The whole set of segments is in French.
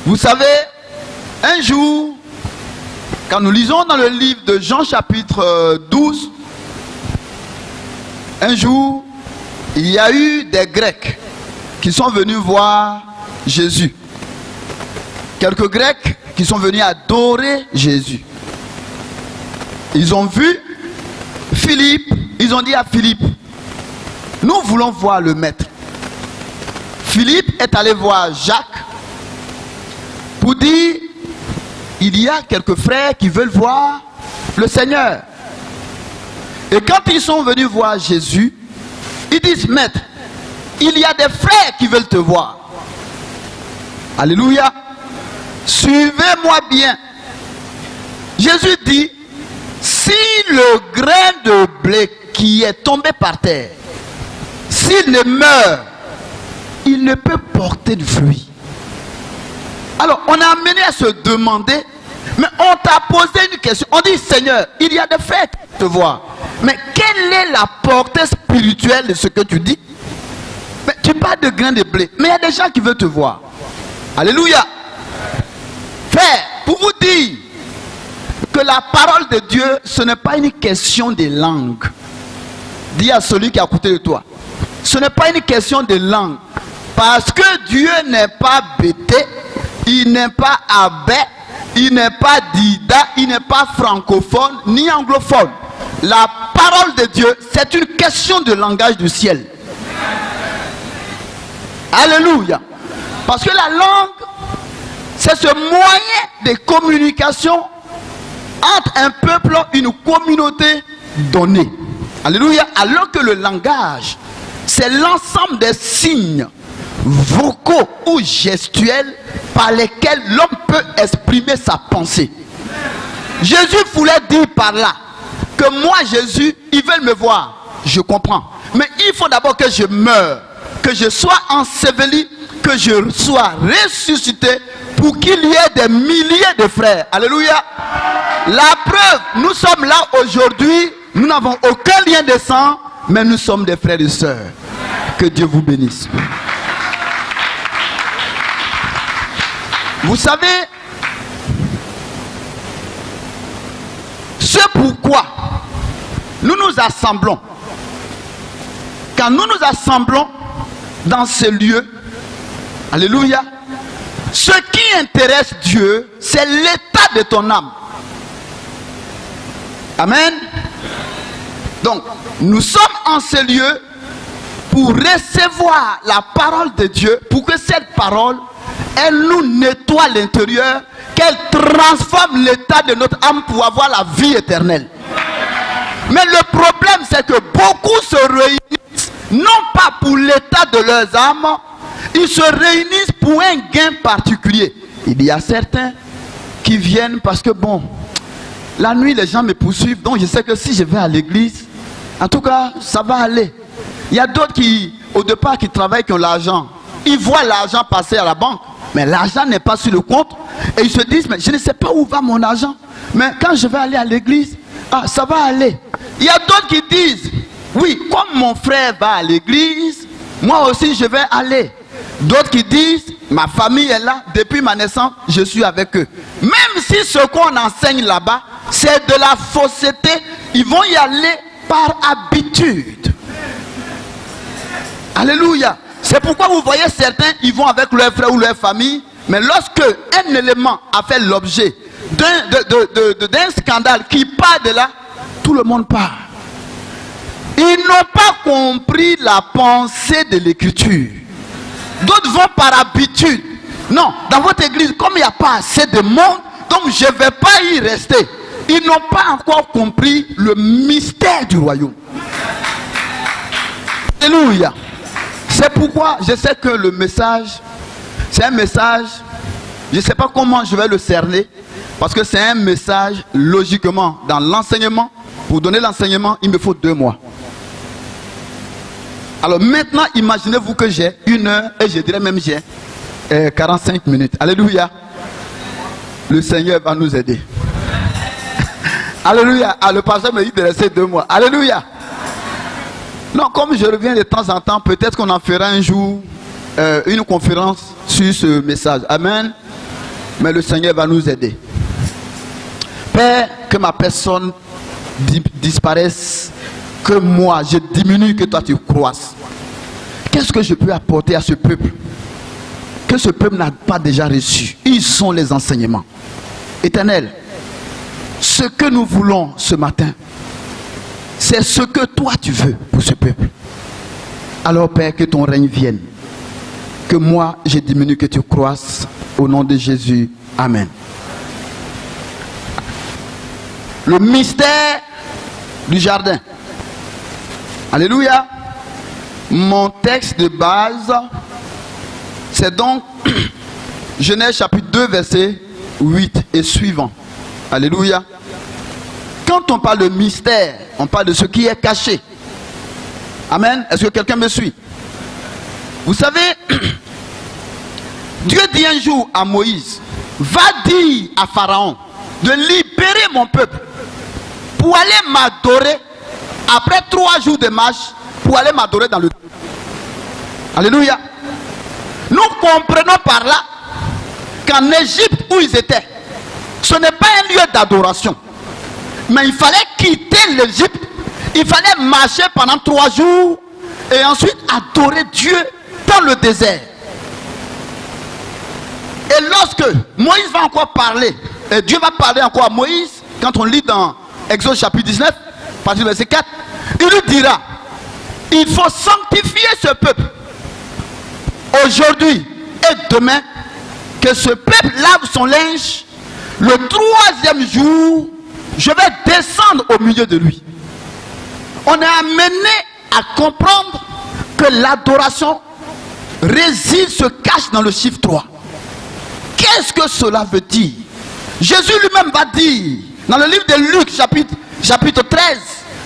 Vous savez, un jour, quand nous lisons dans le livre de Jean chapitre 12, un jour, il y a eu des Grecs qui sont venus voir Jésus. Quelques Grecs qui sont venus adorer Jésus. Ils ont vu Philippe, ils ont dit à Philippe, nous voulons voir le maître. Philippe est allé voir Jacques pour dire, il y a quelques frères qui veulent voir le Seigneur. Et quand ils sont venus voir Jésus, ils disent, maître, il y a des frères qui veulent te voir. Alléluia. Suivez-moi bien. Jésus dit, si le grain de blé qui est tombé par terre, s'il ne meurt, il ne peut porter de fruit. Alors, on a amené à se demander, mais on t'a posé une question. On dit, Seigneur, il y a des frères qui te voient. Mais quelle est la portée spirituelle de ce que tu dis? Mais tu parles de grain de blé, mais il y a des gens qui veulent te voir. Alléluia. Frère, pour vous dire que la parole de Dieu, ce n'est pas une question de langue. Dis à celui qui est à côté de toi. Ce n'est pas une question de langue. Parce que Dieu n'est pas bêté, il n'est pas abbé, il n'est pas dida, il n'est pas francophone, ni anglophone. La parole de Dieu, c'est une question de langage du ciel. Alléluia. Parce que la langue, c'est ce moyen de communication entre un peuple, une communauté donnée. Alléluia. Alors que le langage, c'est l'ensemble des signes vocaux ou gestuels par lesquels l'homme peut exprimer sa pensée. Jésus voulait dire par là que moi, Jésus, ils veulent me voir. Je comprends. Mais il faut d'abord que je meure, que je sois enseveli, que je sois ressuscité pour qu'il y ait des milliers de frères. Alléluia. La preuve, nous sommes là aujourd'hui, nous n'avons aucun lien de sang, mais nous sommes des frères et sœurs. Que Dieu vous bénisse. Vous savez, c'est pourquoi nous nous assemblons. Quand nous nous assemblons dans ce lieu, alléluia, ce qui intéresse Dieu, c'est l'état de ton âme. Amen. Donc, nous sommes en ce lieu pour recevoir la parole de Dieu, pour que cette parole, elle nous nettoie l'intérieur, qu'elle transforme l'état de notre âme pour avoir la vie éternelle. Mais le problème, c'est que beaucoup se réunissent, non pas pour l'état de leurs âmes, ils se réunissent pour un gain particulier. Il y a certains qui viennent parce que bon, la nuit les gens me poursuivent, donc je sais que si je vais à l'église, en tout cas, ça va aller. Il y a d'autres qui, au départ, qui travaillent, qui ont l'argent. Ils voient l'argent passer à la banque, mais l'argent n'est pas sur le compte. Et ils se disent, mais je ne sais pas où va mon argent. Mais quand je vais aller à l'église, ah, ça va aller. Il y a d'autres qui disent, oui, comme mon frère va à l'église, moi aussi je vais aller. D'autres qui disent, ma famille est là, depuis ma naissance, je suis avec eux. Même si ce qu'on enseigne là-bas, c'est de la fausseté, ils vont y aller par habitude. Alléluia. C'est pourquoi vous voyez certains, ils vont avec leur frère ou leur famille, mais lorsque un élément a fait l'objet d'un scandale qui part de là, tout le monde part. Ils n'ont pas compris la pensée de l'écriture. D'autres vont par habitude. Non, dans votre église, comme il n'y a pas assez de monde, donc je ne vais pas y rester. Ils n'ont pas encore compris le mystère du royaume. Alléluia. C'est pourquoi je sais que le message, c'est un message, je ne sais pas comment je vais le cerner, parce que c'est un message, logiquement, dans l'enseignement. Pour donner l'enseignement, il me faut 2 mois. Alors maintenant, imaginez-vous que j'ai 1 heure, et je dirais même j'ai 45 minutes. Alléluia. Le Seigneur va nous aider. Alléluia. Ah, le pasteur me dit de rester 2 mois. Alléluia. Non, comme je reviens de temps en temps, peut-être qu'on en fera un jour une conférence sur ce message. Amen. Mais le Seigneur va nous aider. Père, que ma personne disparaisse, que moi je diminue, que toi tu croisses. Qu'est-ce que je peux apporter à ce peuple que ce peuple n'a pas déjà reçu? Ils sont les enseignements. Éternel, ce que nous voulons ce matin, c'est ce que toi tu veux pour ce peuple. Alors Père, que ton règne vienne, que moi je diminue, que tu croisses, au nom de Jésus. Amen. Le mystère du jardin. Alléluia. Mon texte de base, c'est donc Genèse chapitre 2, verset 8 et suivant. Alléluia. Quand on parle de mystère, on parle de ce qui est caché. Amen. Est-ce que quelqu'un me suit? Vous savez, Dieu dit un jour à Moïse, va dire à Pharaon de libérer mon peuple pour aller m'adorer après 3 jours de marche, pour aller m'adorer dans le... Alléluia. Nous comprenons par là qu'en Égypte où ils étaient, ce n'est pas un lieu d'adoration, mais il fallait quitter l'Égypte, il fallait marcher pendant 3 jours et ensuite adorer Dieu dans le désert. Et lorsque Moïse va encore parler, et Dieu va parler encore à Moïse, quand on lit dans Exode chapitre 19, partir du verset 4, il lui dira, il faut sanctifier ce peuple aujourd'hui et demain, que ce peuple lave son linge. Le 3e jour, je vais descendre au milieu de lui. On est amené à comprendre que l'adoration réside, se cache dans le chiffre 3. Qu'est-ce que cela veut dire? Jésus lui-même va dire dans le livre de Luc chapitre 13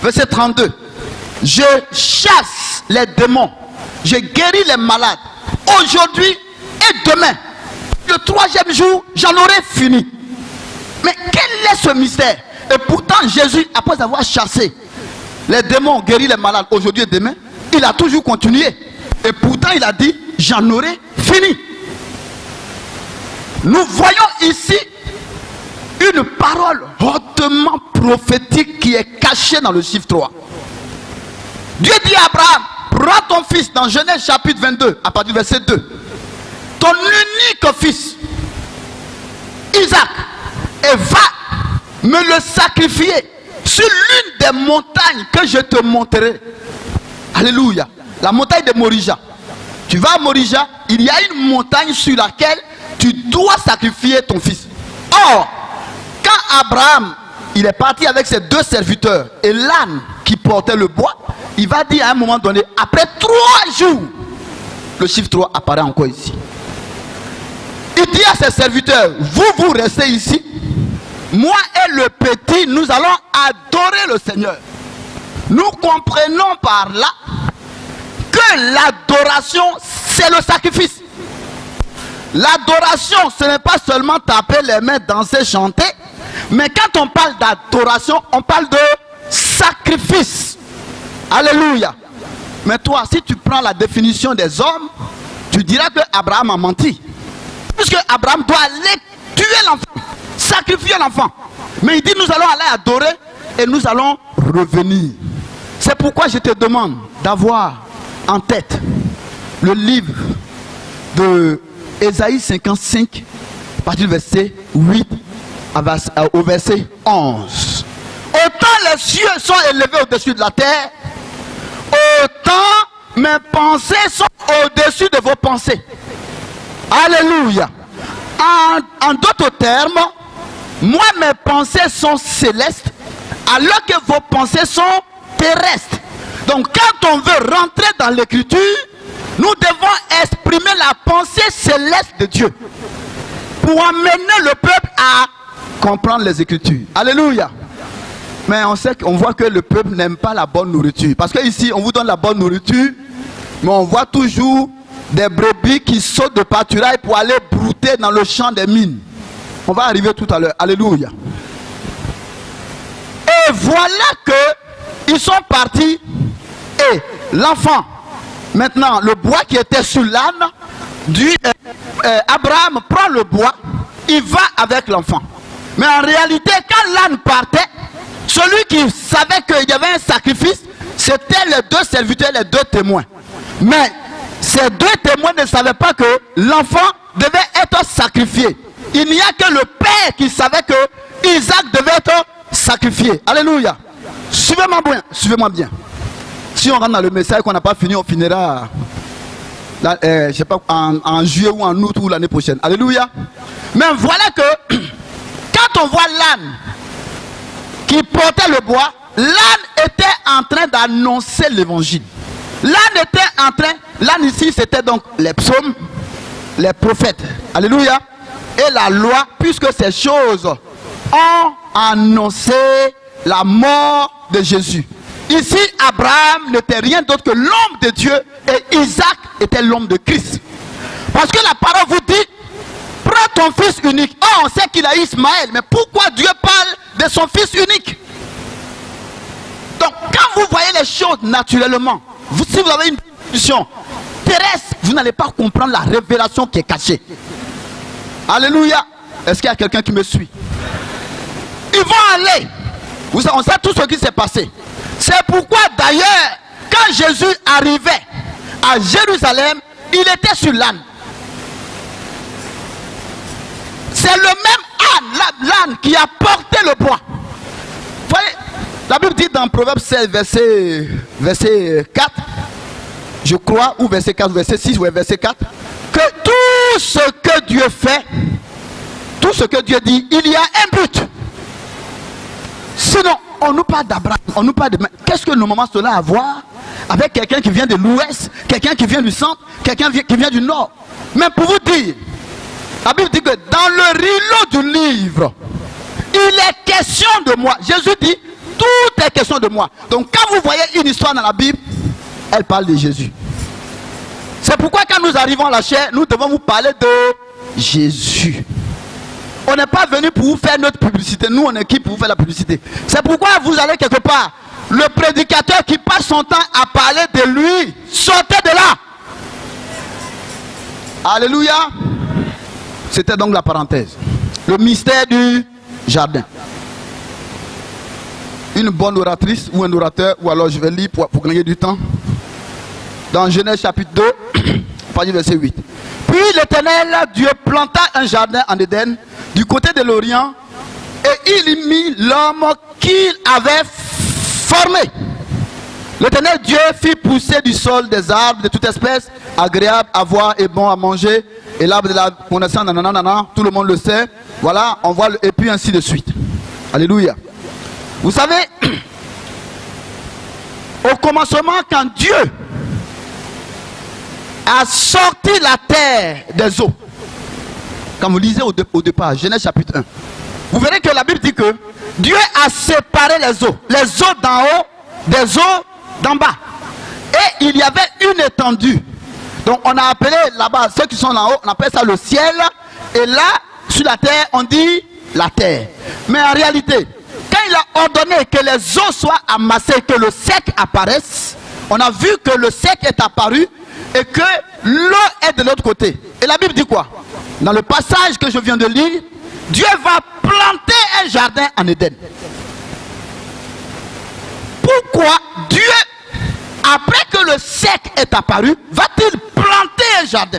verset 32, je chasse les démons, je guéris les malades aujourd'hui et demain, le 3e jour j'en aurai fini. Mais quel est ce mystère? Et pourtant Jésus, après avoir chassé les démons, guéri les malades aujourd'hui et demain, il a toujours continué. Et pourtant il a dit, j'en aurai fini. Nous voyons ici une parole hautement prophétique qui est cachée dans le chiffre 3. Dieu dit à Abraham, prends ton fils dans Genèse chapitre 22, à partir du verset 2. Ton unique fils, Isaac, et va me le sacrifier sur l'une des montagnes que je te montrerai. Alléluia. La montagne de Morija. Tu vas à Morija, il y a une montagne sur laquelle tu dois sacrifier ton fils. Or, quand Abraham, il est parti avec ses 2 serviteurs et l'âne qui portait le bois, il va dire à un moment donné, après 3 jours, le chiffre 3 apparaît encore ici. Il dit à ses serviteurs, vous restez ici, moi et le petit, nous allons adorer le Seigneur. Nous comprenons par là que l'adoration, c'est le sacrifice. L'adoration, ce n'est pas seulement taper les mains, danser, chanter, mais quand on parle d'adoration, on parle de sacrifice. Alléluia. Mais toi, si tu prends la définition des hommes, tu diras que Abraham a menti. Puisque Abraham doit aller tuer l'enfant, sacrifier l'enfant. Mais il dit, nous allons aller adorer et nous allons revenir. C'est pourquoi je te demande d'avoir en tête le livre de Ésaïe 55, à partir du verset 8 au verset 11. Autant les cieux sont élevés au-dessus de la terre, autant mes pensées sont au-dessus de vos pensées. Alléluia. En d'autres termes, moi mes pensées sont célestes, alors que vos pensées sont terrestres. Donc quand on veut rentrer dans l'écriture, nous devons exprimer la pensée céleste de Dieu pour amener le peuple à comprendre les Écritures. Alléluia. Mais on voit que le peuple n'aime pas la bonne nourriture. Parce que ici, on vous donne la bonne nourriture, mais on voit toujours des brebis qui sautent de pâturail pour aller brouter dans le champ des mines. On va arriver tout à l'heure. Alléluia. Et voilà que ils sont partis et l'enfant, maintenant le bois qui était sur l'âne, Abraham prend le bois il va avec l'enfant. Mais en réalité, quand l'âne partait, celui qui savait qu'il y avait un sacrifice, c'était les deux serviteurs, les deux témoins. Mais ces deux témoins ne savaient pas que l'enfant devait être sacrifié. Il n'y a que le père qui savait que Isaac devait être sacrifié. Alléluia. Suivez-moi bien. Suivez-moi bien. Si on rentre dans le message qu'on n'a pas fini, on finira là, je sais pas, en juillet ou en août ou l'année prochaine. Alléluia. Mais voilà que quand on voit l'âne qui portait le bois, l'âne était en train d'annoncer l'évangile. L'âne était en train, l'âne ici c'était donc les psaumes, les prophètes. Alléluia. Et la loi, puisque ces choses ont annoncé la mort de Jésus. Ici, Abraham n'était rien d'autre que l'homme de Dieu et Isaac était l'homme de Christ. Parce que la parole vous dit, prends ton fils unique. Oh, on sait qu'il a Ismaël, mais pourquoi Dieu parle de son fils unique? Donc, quand vous voyez les choses naturellement, si vous avez une vision terrestre, vous n'allez pas comprendre la révélation qui est cachée. Alléluia. Est-ce qu'il y a quelqu'un qui me suit? Ils vont aller. On sait tout ce qui s'est passé. C'est pourquoi d'ailleurs, quand Jésus arrivait à Jérusalem, il était sur l'âne. C'est le même âne, l'âne qui a porté le bois. Vous voyez, la Bible dit dans Proverbe 16, verset 4, je crois, ou verset 4, verset 6, ou verset 4, que tout ce que Dieu fait, tout ce que Dieu dit, il y a un but. Sinon, on nous parle d'Abraham, on nous parle de... Qu'est-ce que normalement cela a à voir avec quelqu'un qui vient de l'ouest, quelqu'un qui vient du centre, quelqu'un qui vient du nord? Mais pour vous dire, la Bible dit que dans le rideau du livre, il est question de moi. Jésus dit, tout est question de moi. Donc quand vous voyez une histoire dans la Bible, elle parle de Jésus. C'est pourquoi quand nous arrivons à la chair, nous devons vous parler de Jésus. On n'est pas venu pour vous faire notre publicité. Nous, on est qui pour vous faire la publicité? C'est pourquoi vous allez quelque part. Le prédicateur qui passe son temps à parler de lui, sortez de là. Alléluia. C'était donc la parenthèse. Le mystère du jardin. Une bonne oratrice ou un orateur, ou alors je vais lire pour gagner du temps. Dans Genèse chapitre 2, page verset 8. Puis l'Éternel Dieu planta un jardin en Éden, du côté de l'Orient, et il y mit l'homme qu'il avait formé. L'Éternel Dieu fit pousser du sol des arbres de toute espèce, agréables à voir et bons à manger, et l'arbre de la connaissance, nanana, tout le monde le sait. Voilà, on voit, et puis ainsi de suite. Alléluia. Vous savez, au commencement, quand Dieu a sorti la terre des eaux, quand vous lisez au départ, Genèse chapitre 1, vous verrez que la Bible dit que Dieu a séparé les eaux d'en haut, des eaux d'en bas. Et il y avait une étendue. Donc on a appelé là-bas, ceux qui sont en haut, on appelle ça le ciel. Et là, sur la terre, on dit la terre. Mais en réalité, quand il a ordonné que les eaux soient amassées, que le sec apparaisse, on a vu que le sec est apparu et que l'eau est de l'autre côté. Et la Bible dit quoi? Dans le passage que je viens de lire, Dieu va planter un jardin en Éden. Pourquoi Dieu, après que le sec est apparu, va-t-il planter un jardin?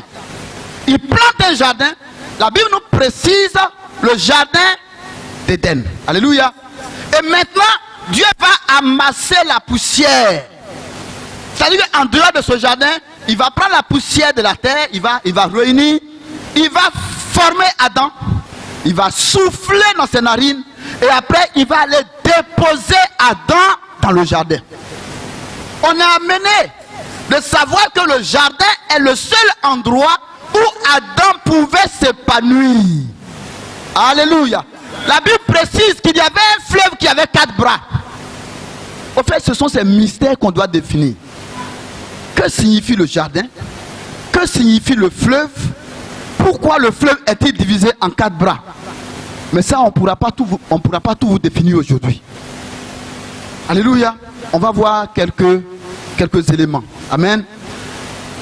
Il plante un jardin. La Bible nous précise le jardin d'Éden. Alléluia. Et maintenant, Dieu va amasser la poussière. C'est-à-dire qu'en dehors de ce jardin, il va prendre la poussière de la terre, il va réunir, il va former Adam, il va souffler dans ses narines, et après il va aller déposer Adam dans le jardin. On a amené de savoir que le jardin est le seul endroit où Adam pouvait s'épanouir. Alléluia. La Bible précise qu'il y avait un fleuve qui avait 4 bras. En fait, ce sont ces mystères qu'on doit définir. Que signifie le jardin? Que signifie le fleuve? Pourquoi le fleuve est-il divisé en 4 bras? Mais ça, on ne pourra pas tout vous définir aujourd'hui. Alléluia. On va voir quelques éléments. Amen.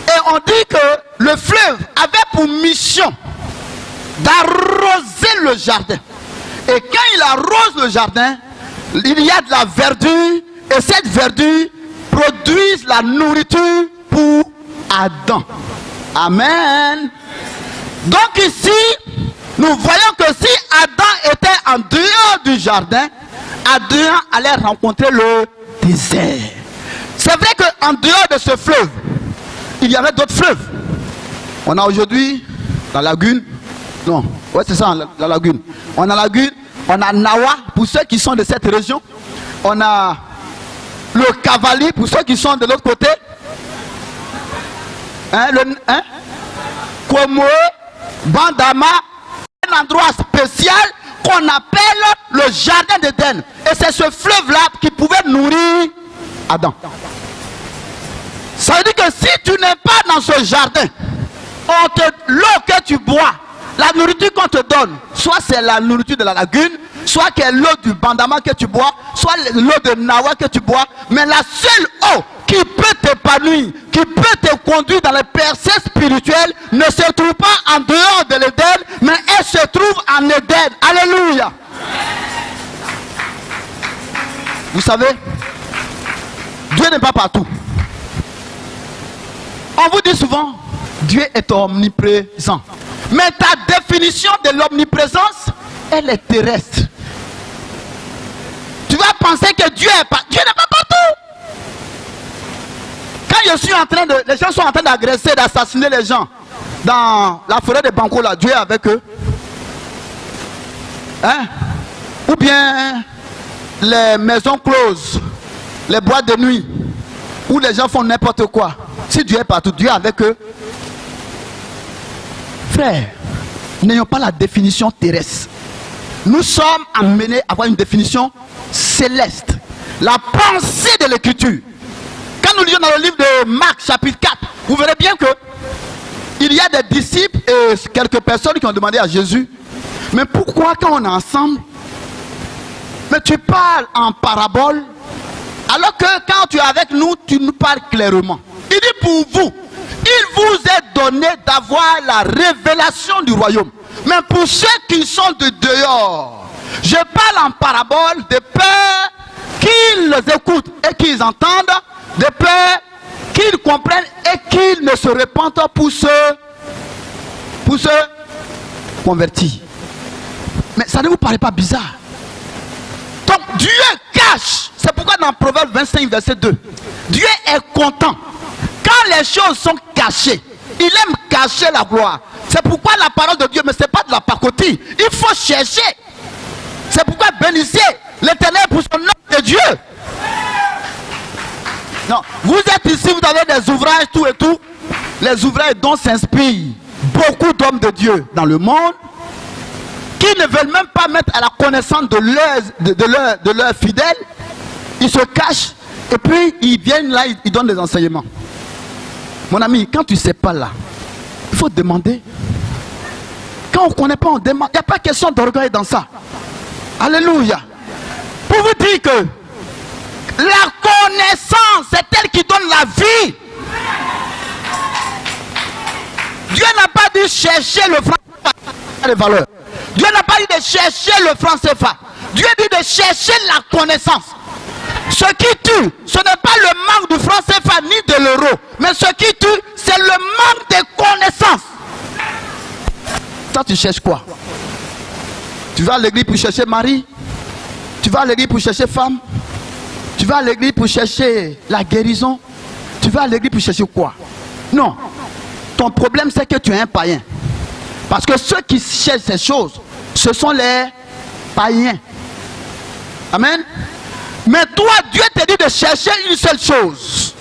Et on dit que le fleuve avait pour mission d'arroser le jardin. Et quand il arrose le jardin, il y a de la verdure, et cette verdure produit la nourriture pour Adam. Amen. Donc ici, nous voyons que si Adam était en dehors du jardin, Adam allait rencontrer le désert. C'est vrai qu'en dehors de ce fleuve, il y avait d'autres fleuves. On a aujourd'hui la lagune. Non, ouais, c'est ça, la lagune. On a la lagune, on a Nawa pour ceux qui sont de cette région. On a le Cavali pour ceux qui sont de l'autre côté. Komo, Bandama, un endroit spécial qu'on appelle le jardin d'Éden. Et c'est ce fleuve-là qui pouvait nourrir Adam. Ça veut dire que si tu n'es pas dans ce jardin, l'eau que tu bois, la nourriture qu'on te donne, soit c'est la nourriture de la lagune, soit c'est l'eau du Bandama que tu bois, soit l'eau de Nawa que tu bois, mais la seule eau qui peut t'épanouir, qui peut te conduire dans les percées spirituelles, ne se trouve pas en dehors de l'Éden, mais elle se trouve en Éden. Alléluia. Vous savez, Dieu n'est pas partout. On vous dit souvent, Dieu est omniprésent. Mais ta définition de l'omniprésence, elle est terrestre. Tu vas penser que Dieu n'est pas partout. Quand je suis en train de... Les gens sont en train d'agresser, d'assassiner les gens dans la forêt de Banco, là, Dieu est avec eux. Hein? Ou bien les maisons closes, les boîtes de nuit, où les gens font n'importe quoi. Si Dieu est partout, Dieu est avec eux. Frère, n'ayons pas la définition terrestre. Nous sommes amenés à avoir une définition céleste. La pensée de l'écriture. Quand nous lisons dans le livre de Marc chapitre 4, vous verrez bien que il y a des disciples et quelques personnes qui ont demandé à Jésus, mais pourquoi quand on est ensemble, mais tu parles en parabole, alors que quand tu es avec nous, tu nous parles clairement. Il dit pour vous, il vous est donné d'avoir la révélation du royaume. Mais pour ceux qui sont de dehors, je parle en parabole de peur qu'ils écoutent et qu'ils entendent, de peur qu'ils comprennent et qu'ils ne se repentent pour se convertir. Mais ça ne vous paraît pas bizarre? Donc Dieu cache. C'est pourquoi dans Proverbe 25 verset 2, Dieu est content quand les choses sont cachées. Il aime cacher la gloire. C'est pourquoi la parole de Dieu, mais ce n'est pas de la pacotille. Il faut chercher. C'est pourquoi bénissez l'Éternel pour son nom de Dieu. Non, vous êtes ici, vous avez des ouvrages, tout et tout. Les ouvrages dont s'inspirent beaucoup d'hommes de Dieu dans le monde, qui ne veulent même pas mettre à la connaissance de leurs fidèles. Ils se cachent et puis ils viennent là, ils donnent des enseignements. Mon ami, quand tu ne sais pas là, il faut demander. Quand on ne connaît pas, on demande. Il n'y a pas question d'orgueil dans ça. Alléluia. Pour vous dire que la connaissance, c'est elle qui donne la vie. Dieu n'a pas dit chercher le franc CFA, les valeurs. Dieu n'a pas dit de chercher le franc CFA. Dieu dit de chercher la connaissance. Ce qui tue, ce n'est pas le manque du franc CFA ni de l'euro, mais ce qui tue, c'est le manque de connaissances. Toi, tu cherches quoi? Tu vas à l'église pour chercher mari? Tu vas à l'église pour chercher femme? Tu vas à l'église pour chercher la guérison? Tu vas à l'église pour chercher quoi? Non. Ton problème, c'est que tu es un païen. Parce que ceux qui cherchent ces choses, ce sont les païens. Amen. Mais toi, Dieu te dit de chercher une seule chose.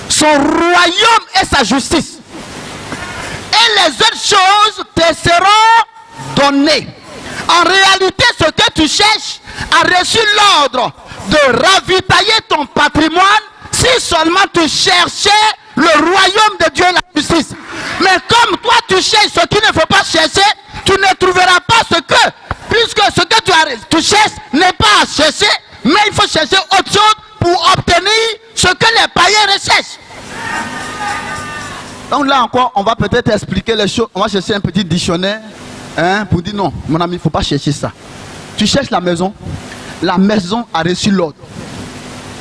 Son royaume et sa justice. Et les autres choses te seront données. En réalité, ce que tu cherches a reçu l'ordre de ravitailler ton patrimoine si seulement tu cherchais le royaume de Dieu et la justice. Mais comme toi tu cherches ce qu'il ne faut pas chercher, tu ne trouveras pas ce que, puisque ce que tu cherches n'est pas à chercher, mais il faut chercher autre chose pour obtenir ce que les païens recherchent. Donc là encore, on va peut-être expliquer les choses. On va chercher un petit dictionnaire, pour dire non, mon ami, il ne faut pas chercher ça. Tu cherches la maison a reçu l'ordre.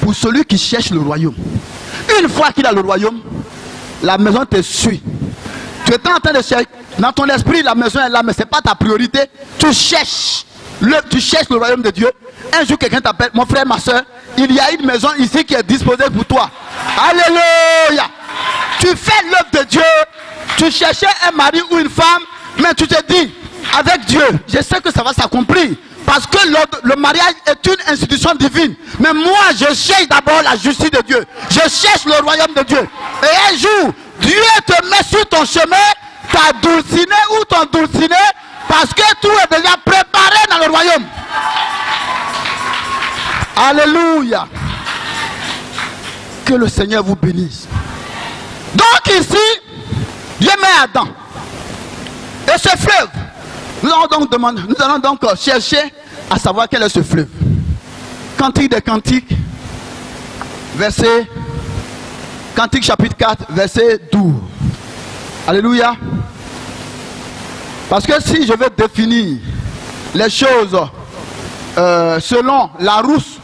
Pour celui qui cherche le royaume, une fois qu'il a le royaume, la maison te suit. Tu es en train de chercher, dans ton esprit, la maison est là, mais ce n'est pas ta priorité. Tu cherches le royaume de Dieu. Un jour, quelqu'un t'appelle, mon frère, ma soeur, il y a une maison ici qui est disposée pour toi. Alléluia. Tu fais l'œuvre de Dieu. Tu cherchais un mari ou une femme, mais tu te dis, avec Dieu, je sais que ça va s'accomplir. Parce que le mariage est une institution divine. Mais moi, je cherche d'abord la justice de Dieu. Je cherche le royaume de Dieu. Et un jour, Dieu te met sur ton chemin, ta dulcinée ou ton dulciné, parce que tout est déjà préparé dans le royaume. Alléluia. Que le Seigneur vous bénisse. Donc ici, Dieu met Adam. Et ce fleuve, nous allons donc chercher à savoir quel est ce fleuve. Cantique des Cantiques, Cantique chapitre 4, verset 12. Alléluia. Parce que si je vais définir les choses selon Larousse,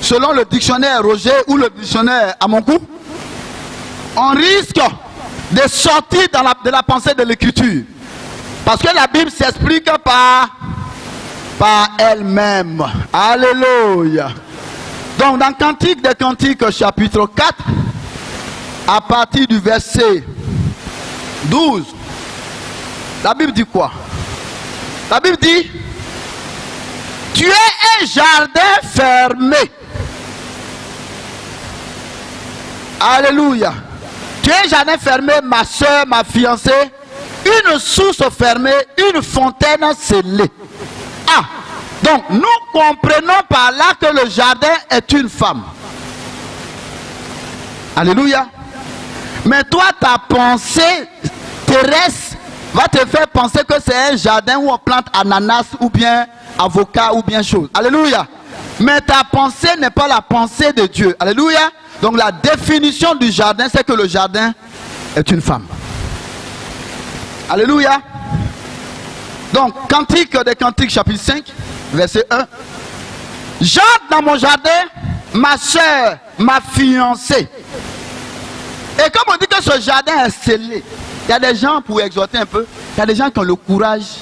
selon le dictionnaire Roger ou le dictionnaire Amonkou, on risque de sortir de la pensée de l'écriture. Parce que la Bible s'explique par elle-même. Alléluia. Donc dans Cantique des Cantiques chapitre 4, à partir du verset 12, la Bible dit quoi? La Bible dit, tu es un jardin fermé. Alléluia. Tu es un jardin fermé, ma soeur, ma fiancée. Une source fermée, une fontaine scellée. Ah, donc nous comprenons par là que le jardin est une femme. Alléluia. Mais toi, ta pensée terrestre va te faire penser que c'est un jardin où on plante ananas ou bien avocat ou bien chose. Alléluia. Mais ta pensée n'est pas la pensée de Dieu. Alléluia. Donc la définition du jardin, c'est que le jardin est une femme. Alléluia. Donc, Cantique des Cantiques, chapitre 5, verset 1. J'entre dans mon jardin, ma soeur, ma fiancée. Et comme on dit que ce jardin est scellé, il y a des gens, pour exhorter un peu, il y a des gens qui ont le courage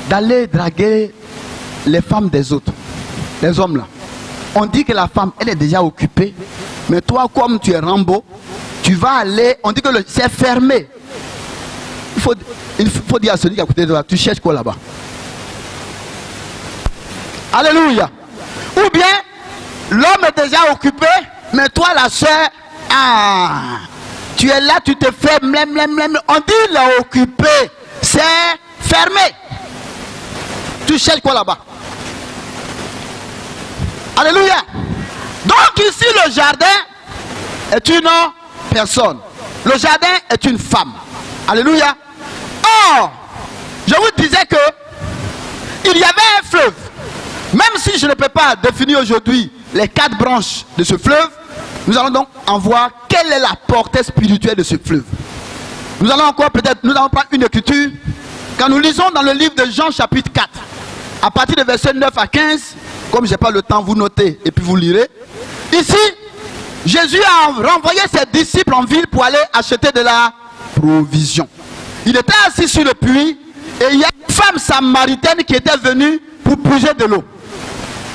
d'aller draguer les femmes des autres, les hommes là. On dit que la femme, elle est déjà occupée, mais toi, comme tu es Rambo, tu vas aller, on dit que c'est fermé. Il faut dire à celui qui est à côté de toi, tu cherches quoi là-bas? Alléluia. Ou bien, l'homme est déjà occupé, mais toi, la soeur, tu es là, tu te fais on dit il est occupé, c'est fermé. Tu cherches quoi là-bas? Alléluia. Donc ici, le jardin est une personne. Le jardin est une femme. Alléluia. Or, je vous disais que il y avait un fleuve. Même si je ne peux pas définir aujourd'hui les 4 branches de ce fleuve, nous allons donc en voir quelle est la portée spirituelle de ce fleuve. Nous allons encore nous allons prendre une écriture. Quand nous lisons dans le livre de Jean chapitre 4, à partir de versets 9 à 15, comme je n'ai pas le temps, vous notez et puis vous lirez. Ici, Jésus a renvoyé ses disciples en ville pour aller acheter de la provision. Il était assis sur le puits et il y a une femme samaritaine qui était venue pour puiser de l'eau.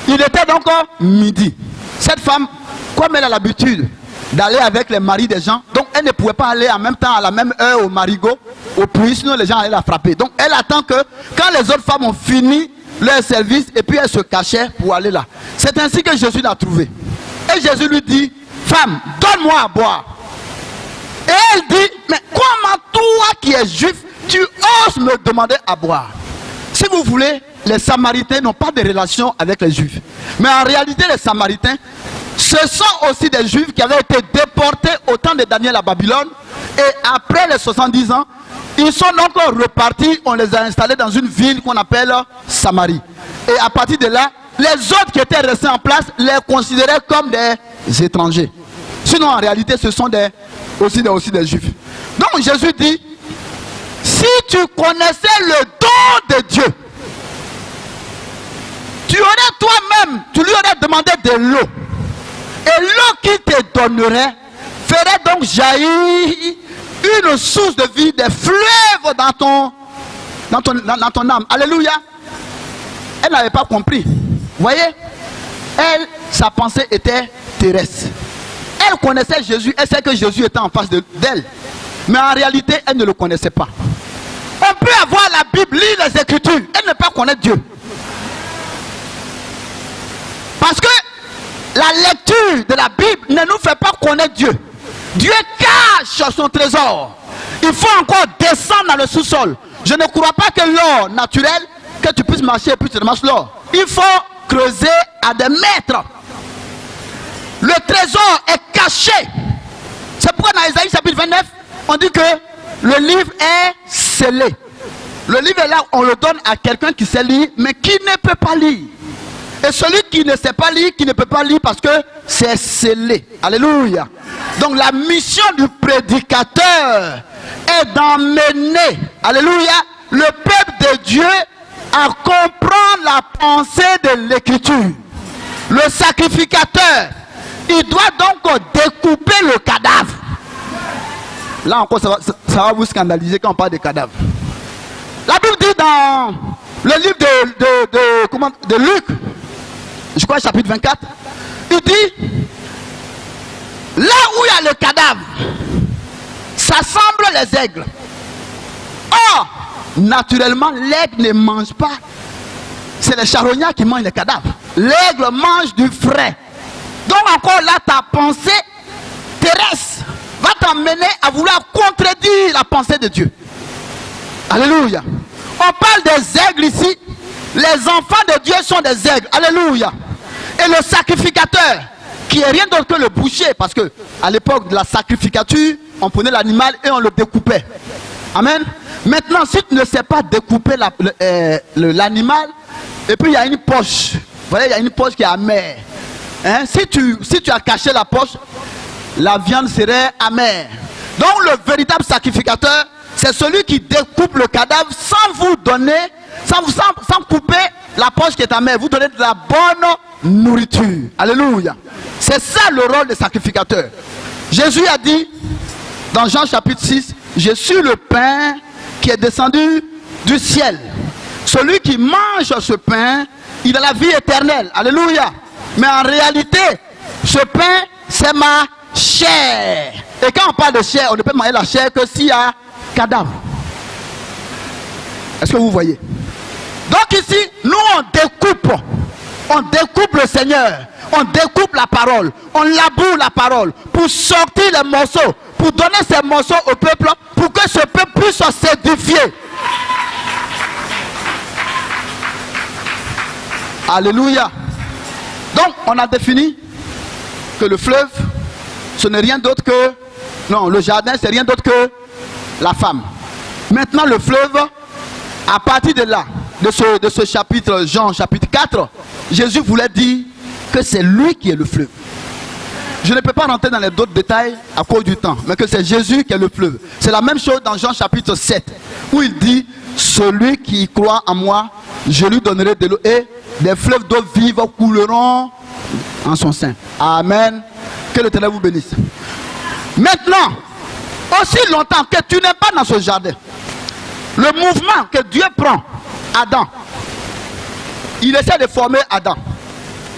Il était donc midi. Cette femme, comme elle a l'habitude d'aller avec les maris des gens, donc elle ne pouvait pas aller en même temps à la même heure au marigot, au puits, sinon les gens allaient la frapper. Donc elle attend que quand les autres femmes ont fini leur service et puis elle se cachait pour aller là. C'est ainsi que Jésus l'a trouvée. Et Jésus lui dit, femme, donne-moi à boire. Et elle dit, mais comment toi qui es juif, tu oses me demander à boire? Si vous voulez, les Samaritains n'ont pas de relation avec les Juifs. Mais en réalité, les Samaritains, ce sont aussi des Juifs qui avaient été déportés au temps de Daniel à Babylone. Et après les 70 ans, ils sont donc repartis, on les a installés dans une ville qu'on appelle Samarie. Et à partir de là, les autres qui étaient restés en place les considéraient comme des étrangers. Sinon, en réalité, ce sont aussi des Juifs. Donc Jésus dit, si tu connaissais le don de Dieu. Tu aurais toi-même, tu lui aurais demandé de l'eau. Et l'eau qu'il te donnerait ferait donc jaillir une source de vie, des fleuves dans ton âme. Alléluia. Elle n'avait pas compris. Voyez, elle, sa pensée était terrestre. Elle connaissait Jésus, elle sait que Jésus était en face d'elle. Mais en réalité, elle ne le connaissait pas. On peut avoir la Bible, lire les Écritures, et ne pas connaître Dieu. Parce que la lecture de la Bible ne nous fait pas connaître Dieu. Dieu cache son trésor. Il faut encore descendre dans le sous-sol. Je ne crois pas que l'or naturel, que tu puisses marcher et puis tu ramasses l'or. Il faut creuser à des mètres. Le trésor est caché. C'est pourquoi dans Isaïe chapitre 29, on dit que le livre est scellé. Le livre est là, on le donne à quelqu'un qui sait lire, mais qui ne peut pas lire. Et celui qui ne sait pas lire, qui ne peut pas lire parce que c'est scellé. Alléluia. Donc la mission du prédicateur est d'emmener, alléluia, le peuple de Dieu à comprendre la pensée de l'écriture. Le sacrificateur, il doit donc découper le cadavre. Là encore, ça va vous scandaliser quand on parle de cadavre. La Bible dit dans le livre de Luc, je crois chapitre 24, il dit, là où il y a le cadavre, s'assemblent les aigles. Or, naturellement, l'aigle ne mange pas. C'est les charognards qui mangent les cadavres. L'aigle mange du frais. Donc encore là, ta pensée terrestre va t'emmener à vouloir contredire la pensée de Dieu. Alléluia. On parle des aigles ici. Les enfants de Dieu sont des aigles. Alléluia. Et le sacrificateur, qui est rien d'autre que le boucher, parce que à l'époque de la sacrificature, on prenait l'animal et on le découpait. Amen. Maintenant, si tu ne sais pas découper l'animal, et puis il y a une poche. Vous voyez, il y a une poche qui est amère. Hein? Si tu as caché la poche, la viande serait amère. Donc le véritable sacrificateur, c'est celui qui découpe le cadavre sans vous donner, sans couper la poche qui est amère. Vous donnez de la bonne nourriture. Alléluia. C'est ça le rôle des sacrificateurs. Jésus a dit dans Jean chapitre 6, je suis le pain qui est descendu du ciel. Celui qui mange ce pain, il a la vie éternelle. Alléluia. Mais en réalité, ce pain, c'est ma chair. Et quand on parle de chair, on ne peut manger la chair que s'il y a cadavre. Est-ce que vous voyez? Donc ici, nous on découpe le Seigneur, on découpe la parole, on laboure la parole pour sortir les morceaux, pour donner ces morceaux au peuple, pour que ce peuple puisse s'édifier. Alléluia. Donc on a défini que le fleuve, ce n'est rien d'autre que, non, le jardin, c'est rien d'autre que la femme. Maintenant le fleuve, à partir de là, de ce chapitre, Jean chapitre 4, Jésus voulait dire que c'est lui qui est le fleuve. Je ne peux pas rentrer dans les d'autres détails à cause du temps, mais que c'est Jésus qui est le fleuve. C'est la même chose dans Jean chapitre 7, où il dit, celui qui croit en moi, je lui donnerai de l'eau et des fleuves d'eau vive couleront en son sein. Amen. Que l'Éternel vous bénisse. Maintenant, aussi longtemps que tu n'es pas dans ce jardin, le mouvement que Dieu prend, Adam, il essaie de former Adam.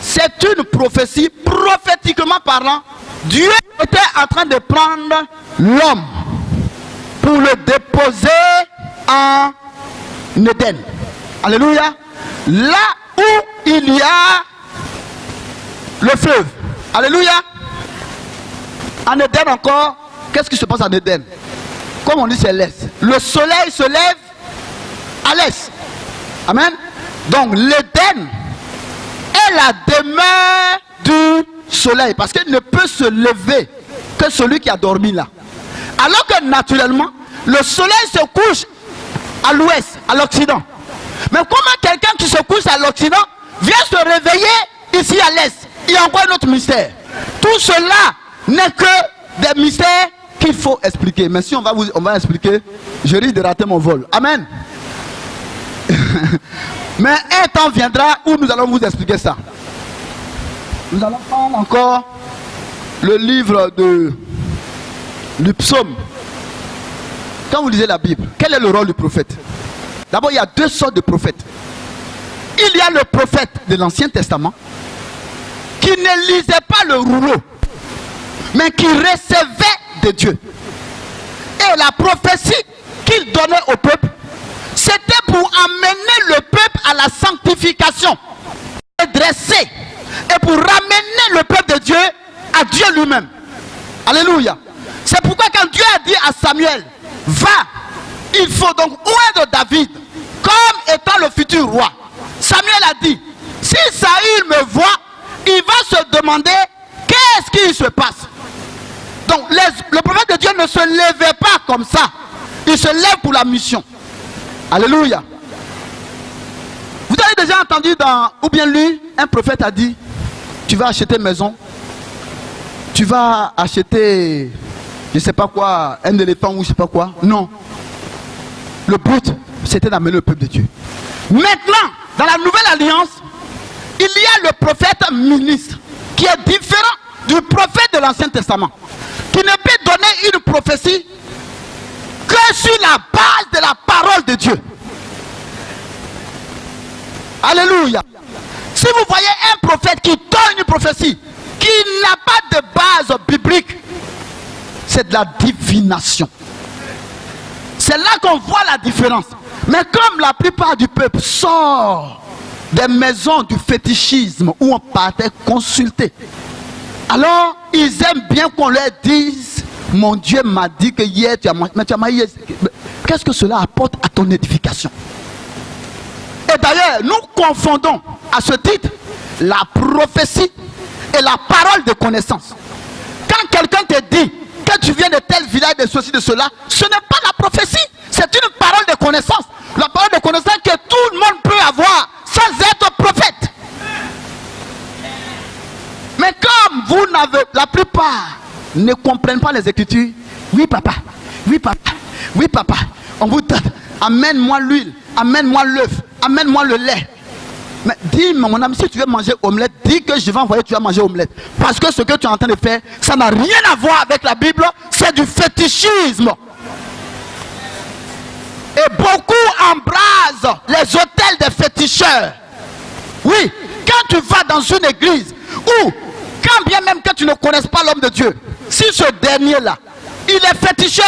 C'est une prophétie, prophétiquement parlant. Dieu était en train de prendre l'homme pour le déposer en Éden. Alléluia. Là où il y a le fleuve. Alléluia. En Éden encore, qu'est-ce qui se passe en Éden? Comme on dit, c'est l'est. Le soleil se lève à l'est. Amen. Donc l'Éden est la demeure du soleil, parce qu'il ne peut se lever que celui qui a dormi là. Alors que naturellement, le soleil se couche à l'ouest, à l'occident. Mais comment quelqu'un qui se couche à l'occident vient se réveiller ici à l'est? Il y a encore un autre mystère. Tout cela n'est que des mystères qu'il faut expliquer. Mais si on va expliquer, je risque de rater mon vol. Amen. Mais un temps viendra où nous allons vous expliquer ça. Nous allons prendre encore le livre du psaume. Quand vous lisez la Bible, quel est le rôle du prophète? D'abord, il y a deux sortes de prophètes. Il y a le prophète de l'Ancien Testament qui ne lisait pas le rouleau, mais qui recevait de Dieu. Et la prophétie qu'il donnait au peuple, c'était pour amener le peuple à la sanctification, et dresser, et pour ramener le peuple de Dieu à Dieu lui-même. Alléluia. C'est pourquoi quand Dieu a dit à Samuel, va, il faut donc oindre David comme étant le futur roi. Samuel a dit, si Saül me voit, il va se demander qu'est-ce qui se passe. Donc le prophète de Dieu ne se levait pas comme ça. Il se lève pour la mission. Alléluia. Vous avez déjà entendu ou bien lu, un prophète a dit, tu vas acheter une maison, tu vas acheter, je ne sais pas quoi, un éléphant ou je ne sais pas quoi. Non. Le but, c'était d'amener le peuple de Dieu. Maintenant, dans la nouvelle alliance, il y a le prophète ministre qui est différent du prophète de l'Ancien Testament, qui ne peut donner une prophétie que sur la base de la parole de Dieu. Alléluia. Si vous voyez un prophète qui donne une prophétie qui n'a pas de base biblique, c'est de la divination. C'est là qu'on voit la différence. Mais comme la plupart du peuple sort des maisons du fétichisme où on partait consulter, alors ils aiment bien qu'on leur dise, mon Dieu m'a dit que hier tu as mangé. Mais tu as mangé. Qu'est-ce que cela apporte à ton édification? Et d'ailleurs, nous confondons à ce titre la prophétie et la parole de connaissance. Quand quelqu'un te dit que tu viens de tel village, de ceci, de cela, ce n'est pas la prophétie, c'est une parole de connaissance. La parole de connaissance que tout le monde peut avoir sans être prophète. Mais comme vous n'avez, la plupart ne comprennent pas les Écritures, oui papa, oui papa, oui papa, on vous donne, amène-moi l'huile, amène-moi l'œuf, amène-moi le lait. Mais dis, mon ami, si tu veux manger omelette, dis que je vais envoyer, tu vas manger omelette. Parce que ce que tu es en train de faire, ça n'a rien à voir avec la Bible, c'est du fétichisme. Et beaucoup embrasent les hôtels des féticheurs. Oui, quand tu vas dans une église, ou quand bien même que tu ne connaisses pas l'homme de Dieu, si ce dernier-là, il est féticheur,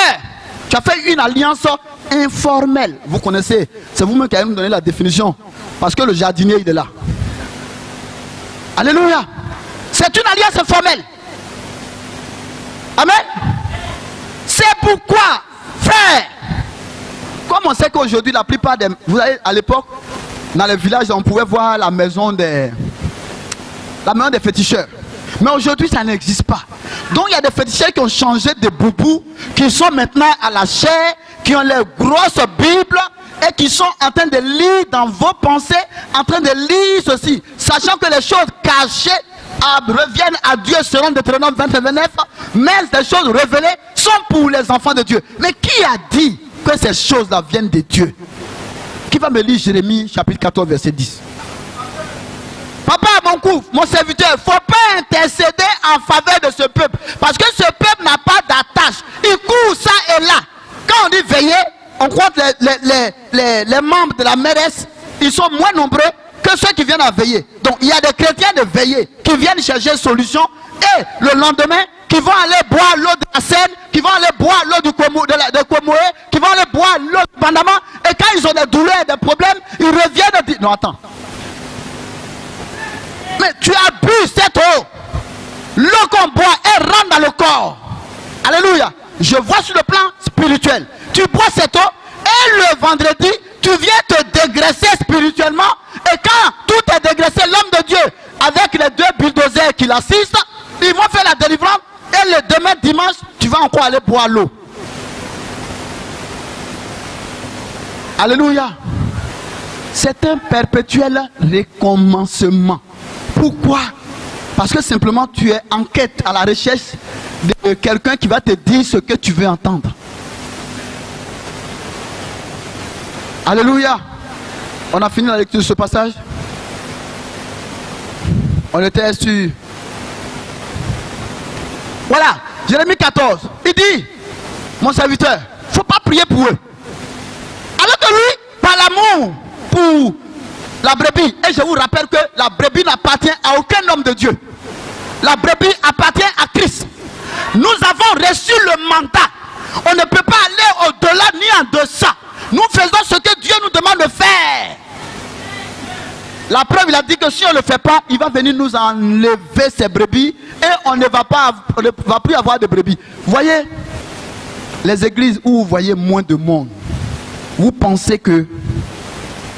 tu as fait une alliance informelle. Vous connaissez, c'est vous-même qui allez nous donner la définition. Parce que le jardinier, il est là. Alléluia. C'est une alliance informelle. Amen. C'est pourquoi, frère, comme on sait qu'aujourd'hui, la plupart des... Vous savez, à l'époque, dans les villages, on pouvait voir la maison des féticheurs. Mais aujourd'hui, ça n'existe pas. Donc, il y a des féticheurs qui ont changé de boubou, qui sont maintenant à la chair, qui ont les grosses Bibles, et qui sont en train de lire dans vos pensées, en train de lire ceci, sachant que les choses cachées reviennent à Dieu selon Deutéronome 29, mais les choses révélées sont pour les enfants de Dieu. Mais qui a dit que ces choses-là viennent de Dieu? Qui va me lire Jérémie chapitre 14 verset 10? Papa, mon serviteur, il ne faut pas intercéder en faveur de ce peuple, parce que ce peuple n'a pas d'attache. Il court ça et là. Quand on dit veiller, on croit que les membres de la mairesse, ils sont moins nombreux que ceux qui viennent à veiller. Donc il y a des chrétiens de veiller qui viennent chercher une solution, et le lendemain, qui vont aller boire l'eau de la Seine, qui vont aller boire l'eau de Komoé, qui vont aller boire l'eau de Bandama, et quand ils ont des douleurs et des problèmes, ils reviennent et disent, non attends. Mais tu as bu cette eau, l'eau qu'on boit, elle rentre dans le corps. Alléluia. Je vois sur le plan spirituel. Tu bois cette eau et le vendredi, tu viens te dégraisser spirituellement. Et quand tout est dégraissé, l'homme de Dieu, avec les deux bulldozers qui l'assistent, ils vont faire la délivrance. Et le demain dimanche, tu vas encore aller boire l'eau. Alléluia. C'est un perpétuel recommencement. Pourquoi? Parce que simplement tu es en quête, à la recherche de quelqu'un qui va te dire ce que tu veux entendre. Alléluia. On a fini la lecture de ce passage. On était sur... Voilà, Jérémie 14. Il dit, mon serviteur, il ne faut pas prier pour eux. Alors que lui, par l'amour pour la brebis, et je vous rappelle que la brebis n'appartient à aucun homme de Dieu. La brebis appartient à Christ. Nous avons reçu le mandat. On ne peut pas aller au-delà ni en deçà. Nous faisons ce que Dieu nous demande de faire. La preuve, il a dit que si on ne le fait pas, il va venir nous enlever ces brebis et on ne va plus avoir de brebis. Voyez, les églises où vous voyez moins de monde, vous pensez qu'il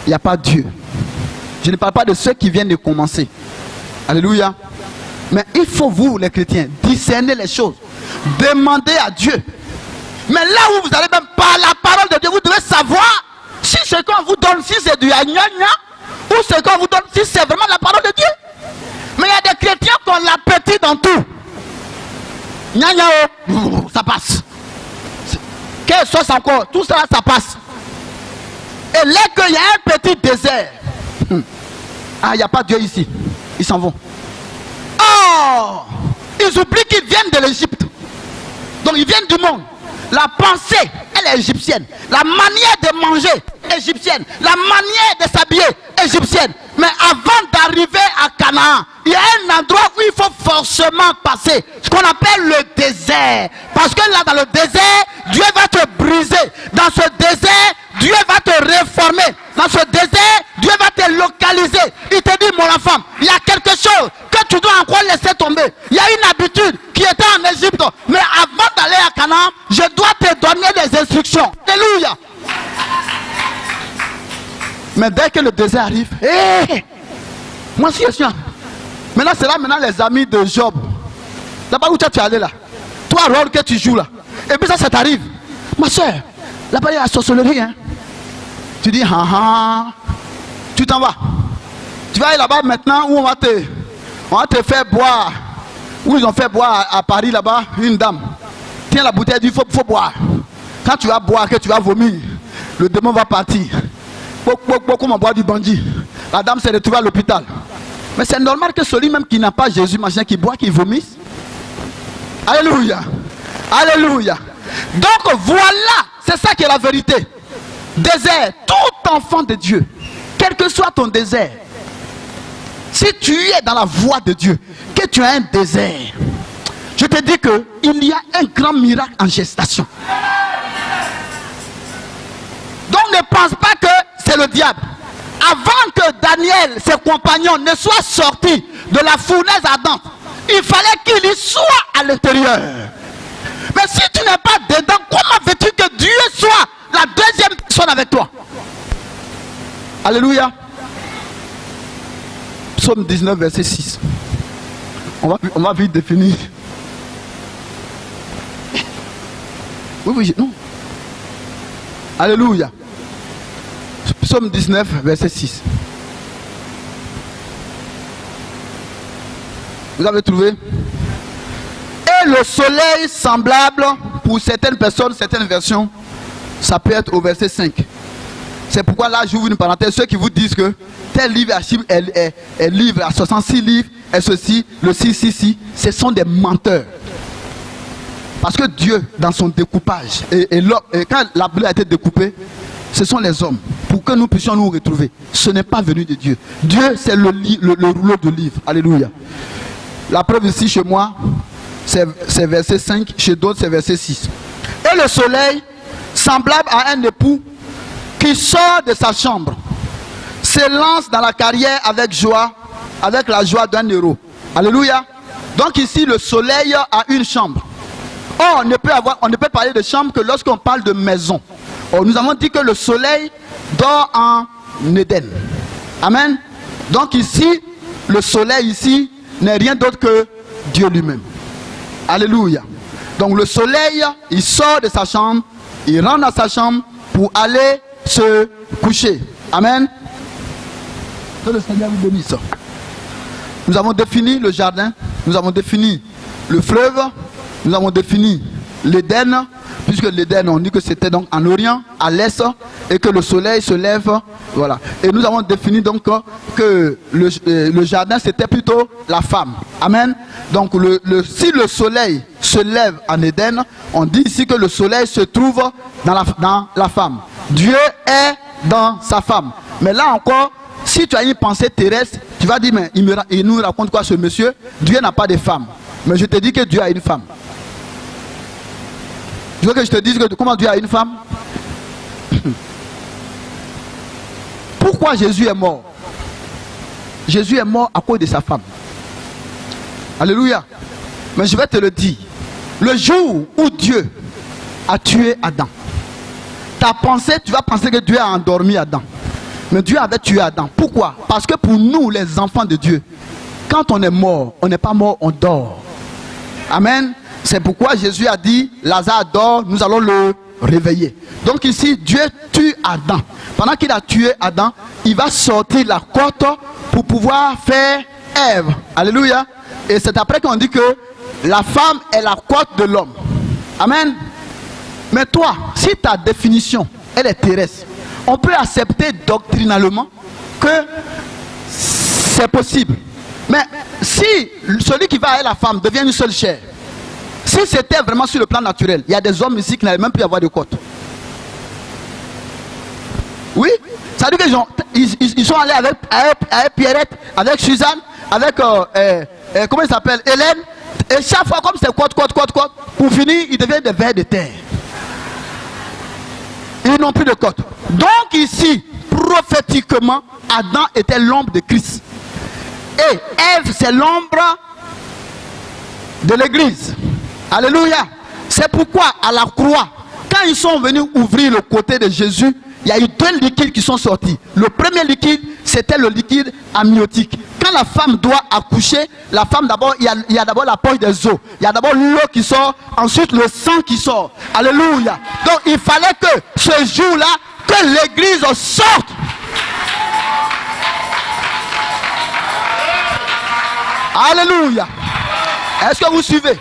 n'y a pas Dieu. Je ne parle pas de ceux qui viennent de commencer. Alléluia. Mais il faut, vous les chrétiens, discerner les choses. Demandez à Dieu. Mais là où vous allez même par la parole de Dieu, vous devez savoir si ce qu'on vous donne, si c'est du gna ou ce qu'on vous donne, si c'est vraiment la parole de Dieu. Mais il y a des chrétiens qui ont l'appétit dans tout. Gna ça passe. Quelle sauce encore, tout ça, ça passe. Et là qu'il y a un petit désert, ah, il n'y a pas Dieu ici. Ils s'en vont. Oh, ils oublient qu'ils viennent de l'Égypte. Donc ils viennent du monde. La pensée, elle est égyptienne. La manière de manger, égyptienne. La manière de s'habiller, égyptienne. Mais avant d'arriver à Canaan, il y a un endroit où il faut forcément passer. Ce qu'on appelle le désert. Parce que là, dans le désert, Dieu va te briser. Dans ce désert, Dieu va te réformer. Dans ce désert, Dieu va te localiser. Il te dit, mon enfant, il y a quelque chose que tu dois encore laisser tomber. Il y a une habitude qui était en Égypte. Mais avant d'aller à Canaan, je dois te donner des instructions. Alléluia. Mais dès que le désert arrive, moi aussi je suis. Maintenant, c'est là maintenant les amis de Job. Là-bas où tu es allé là. Toi, rôle que tu joues là. Et puis ça t'arrive. Ma soeur, là-bas il y a la sorcellerie. Hein. Tu dis, tu t'en vas. Tu vas aller là-bas maintenant où on va te faire boire. Où ils ont fait boire à Paris là-bas, une dame. Tiens la bouteille, il faut boire. Quand tu vas boire, que tu vas vomir, le démon va partir. Comme on boit du bandit. La dame s'est retrouvée à l'hôpital. Mais c'est normal que celui même qui n'a pas Jésus, machin, qui boit, qui vomisse. Alléluia. Alléluia. Donc voilà, c'est ça qui est la vérité. Désert, tout enfant de Dieu, quel que soit ton désert, si tu es dans la voie de Dieu, que tu as un désert, je te dis qu'il y a un grand miracle en gestation. Donc ne pense pas que c'est le diable. Avant que Daniel, ses compagnons ne soient sortis de la fournaise ardente, il fallait qu'il y soit à l'intérieur. Mais si tu n'es pas dedans, comment veux-tu que Dieu soit la deuxième personne avec toi? Alléluia. Psaume 19, verset 6. On va vite définir. Oui, non. Alléluia. Psaume 19, verset 6. Vous avez trouvé? Et le soleil semblable, pour certaines personnes, certaines versions, ça peut être au verset 5. C'est pourquoi là, j'ouvre une parenthèse. Ceux qui vous disent que tel livre est livre à 66 livres, et ceci, le 666, ce sont des menteurs. Parce que Dieu, dans son découpage, et quand la Bible a été découpée, ce sont les hommes, pour que nous puissions nous retrouver. Ce n'est pas venu de Dieu. Dieu, c'est le rouleau de livre. Alléluia. La preuve ici, chez moi, c'est verset 5, chez d'autres, c'est verset 6. Et le soleil, semblable à un époux qui sort de sa chambre, s'élance dans la carrière avec joie, avec la joie d'un héros. Alléluia. Donc ici, le soleil a une chambre. Or, on ne peut parler de chambre que lorsqu'on parle de maison. Or, nous avons dit que le soleil dort en Éden. Amen. Donc ici, le soleil ici n'est rien d'autre que Dieu lui-même. Alléluia. Donc le soleil, il sort de sa chambre, il rentre dans sa chambre pour aller se coucher. Amen. Que le Seigneur vous bénisse. Nous avons défini le jardin, nous avons défini le fleuve, nous avons défini l'Éden, puisque l'Éden, on dit que c'était donc en Orient, à l'Est, et que le soleil se lève, voilà. Et nous avons défini donc que le jardin, c'était plutôt la femme. Amen. Donc si le soleil se lève en Éden, on dit ici que le soleil se trouve dans la femme. Dieu est dans sa femme. Mais là encore, si tu as une pensée terrestre, tu vas dire, mais il nous raconte quoi ce monsieur? Dieu n'a pas de femme. Mais je te dis que Dieu a une femme. Tu veux que je te dise comment Dieu a une femme? Pourquoi Jésus est mort? Jésus est mort à cause de sa femme. Alléluia. Mais je vais te le dire. Le jour où Dieu a tué Adam, ta pensée, tu vas penser que Dieu a endormi Adam. Mais Dieu avait tué Adam. Pourquoi? Parce que pour nous, les enfants de Dieu, quand on est mort, on n'est pas mort, on dort. Amen. C'est pourquoi Jésus a dit, Lazare dort, nous allons le réveiller. Donc ici, Dieu tue Adam. Pendant qu'il a tué Adam, il va sortir la côte pour pouvoir faire Ève. Alléluia. Et c'est après qu'on dit que la femme est la côte de l'homme. Amen. Mais toi, si ta définition, elle est terrestre, on peut accepter doctrinalement que c'est possible. Mais si celui qui va avec la femme devient une seule chair, si c'était vraiment sur le plan naturel, il y a des hommes ici qui n'avaient même plus avoir de côte. Oui, ça veut dire qu'ils sont allés avec Pierrette, avec Suzanne, avec comment il s'appelle, Hélène. Et chaque fois comme c'est côte, pour finir, ils deviennent des vers de terre. Ils n'ont plus de côte. Donc ici, prophétiquement, Adam était l'ombre de Christ. Et Ève, c'est l'ombre de l'église. Alléluia. C'est pourquoi à la croix, quand ils sont venus ouvrir le côté de Jésus, il y a eu deux liquides qui sont sortis. Le premier liquide, c'était le liquide amniotique. Quand la femme doit accoucher, la femme d'abord, il y a d'abord la poche des os. Il y a d'abord l'eau qui sort, ensuite le sang qui sort. Alléluia. Donc il fallait que ce jour-là, que l'église sorte. Alléluia. Est-ce que vous suivez?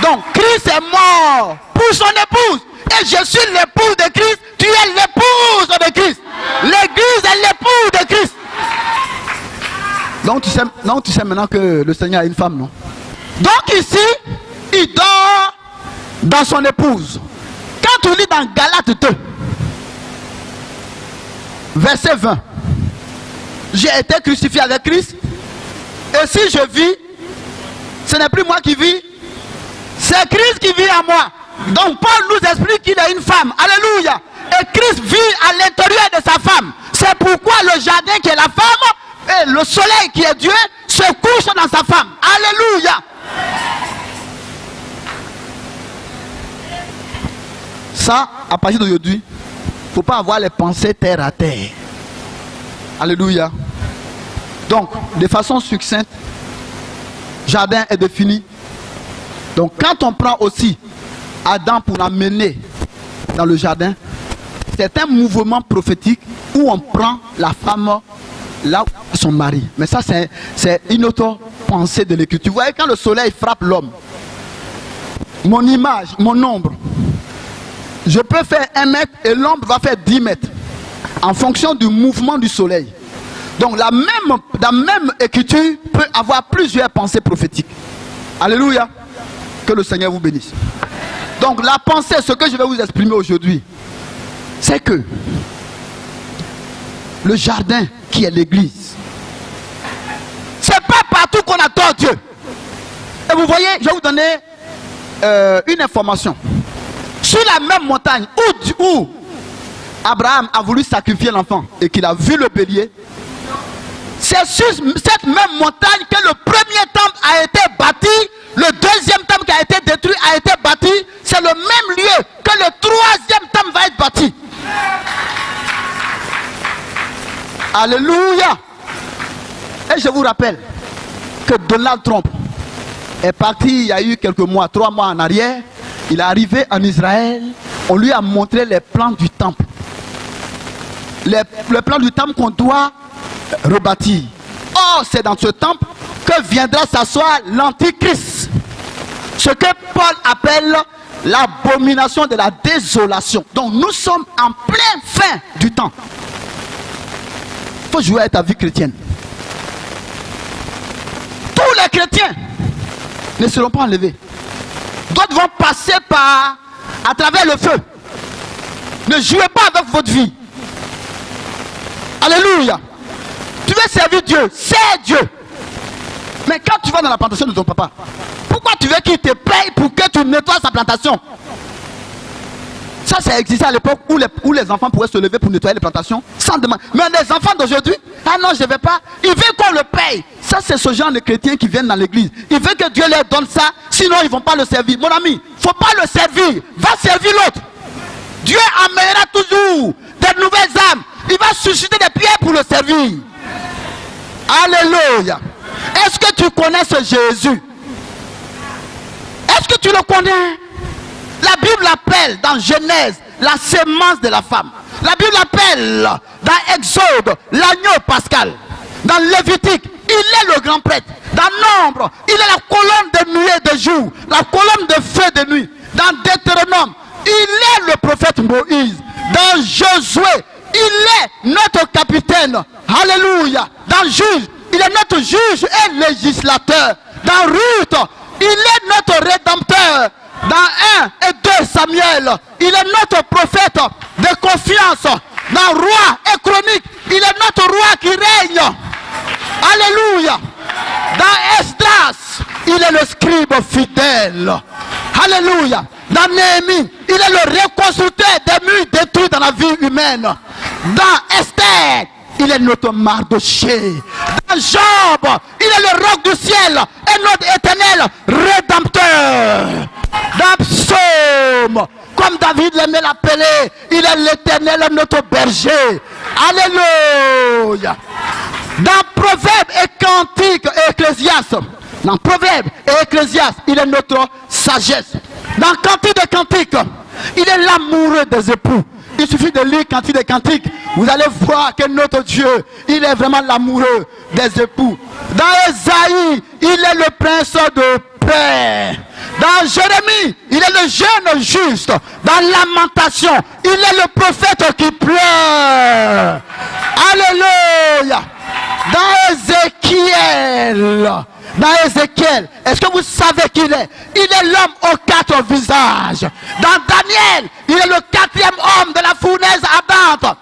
Donc Christ est mort pour son épouse. Et je suis l'épouse de Christ. Tu es l'épouse de Christ. L'église est l'épouse de Christ. Donc tu sais maintenant que le Seigneur a une femme, non? Donc ici, il dort dans son épouse. Quand on lit dans Galates 2, verset 20, j'ai été crucifié avec Christ. Et si je vis, ce n'est plus moi qui vis, c'est Christ qui vit en moi. Donc Paul nous explique qu'il est une femme. Alléluia. Et Christ vit à l'intérieur de sa femme. C'est pourquoi le jardin qui est la femme et le soleil qui est Dieu se couchent dans sa femme. Alléluia. Ça, à partir d'aujourd'hui, il ne faut pas avoir les pensées terre à terre. Alléluia. Donc, de façon succincte, jardin est défini. Donc, quand on prend aussi Adam pour l'amener dans le jardin, c'est un mouvement prophétique où on prend la femme là où son mari. Mais ça, c'est une autre pensée de l'écriture. Vous voyez, quand le soleil frappe l'homme, mon image, mon ombre, je peux faire 1 mètre et l'ombre va faire 10 mètres en fonction du mouvement du soleil. Donc la même écriture peut avoir plusieurs pensées prophétiques. Alléluia. Que le Seigneur vous bénisse. Donc la pensée, ce que je vais vous exprimer aujourd'hui, c'est que le jardin qui est l'église, c'est pas partout qu'on adore Dieu. Et vous voyez, je vais vous donner une information. Sur la même montagne où Abraham a voulu sacrifier l'enfant et qu'il a vu le bélier, c'est sur cette même montagne que le premier temple a été bâti, le deuxième temple qui a été détruit a été bâti. C'est le même lieu que le troisième temple va être bâti. Alléluia. Et je vous rappelle que Donald Trump est parti il y a eu quelques mois, 3 mois en arrière. Il est arrivé en Israël, on lui a montré les plans du temple. Le plan du temple qu'on doit rebâtir. Or, c'est dans ce temple que viendra s'asseoir l'antichrist. Ce que Paul appelle l'abomination de la désolation. Donc nous sommes en plein fin du temps. Il faut jouer à ta vie chrétienne. Tous les chrétiens ne seront pas enlevés. D'autres vont passer à travers le feu. Ne jouez pas avec votre vie. Alléluia. Tu veux servir Dieu, c'est Dieu. Mais quand tu vas dans la plantation de ton papa, pourquoi tu veux qu'il te paye pour que tu nettoies sa plantation? Ça existait à l'époque où les enfants pouvaient se lever pour nettoyer les plantations sans demander. Mais les enfants d'aujourd'hui, ah non, je ne vais pas. Ils veulent qu'on le paye. Ça, c'est ce genre de chrétiens qui viennent dans l'église. Ils veulent que Dieu leur donne ça, sinon ils ne vont pas le servir. Mon ami, il ne faut pas le servir. Va servir l'autre. Dieu amènera toujours des nouvelles âmes. Il va susciter des pierres pour le servir. Alléluia. Est-ce que tu connais ce Jésus? Est-ce que tu le connais? La Bible l'appelle dans Genèse la sémence de la femme. La Bible l'appelle dans Exode l'agneau pascal. Dans Lévitique, il est le grand prêtre. Dans Nombre, il est la colonne de nuit et de jour, la colonne de feu de nuit. Dans Deutéronome, il est le prophète Moïse. Dans Josué, il est notre capitaine. Alléluia. Dans Juge, il est notre juge et législateur. Dans Ruth, il est notre rédempteur. Dans 1 et 2 Samuel, il est notre prophète de confiance. Dans Roi et Chronique, il est notre roi qui règne. Alléluia. Dans Esdras, il est le scribe fidèle. Alléluia. Dans Néhémie, il est le reconstructeur des murs détruits dans la vie humaine. Dans Esther, il est notre Mardoché. Dans Job, il est le roc du ciel et notre éternel rédempteur. Dans Psaume, comme David l'aimait l'appeler, il est l'éternel notre berger. Alléluia. Dans Proverbes et Cantiques et Ecclésiaste, dans Proverbes et Ecclésiaste, il est notre sagesse. Dans Cantique de Cantiques, il est l'amoureux des époux. Il suffit de lire Cantique de Cantiques, vous allez voir que notre Dieu, il est vraiment l'amoureux des époux. Dans Ésaïe, il est le prince de paix. Dans Jérémie, il est le jeune juste. Dans Lamentation, il est le prophète qui pleure. Alléluia. Dans Ézéchiel, est-ce que vous savez qui il est? Il est l'homme aux 4 visages. Dans Daniel, il est le 4e homme de la fournaise ardente.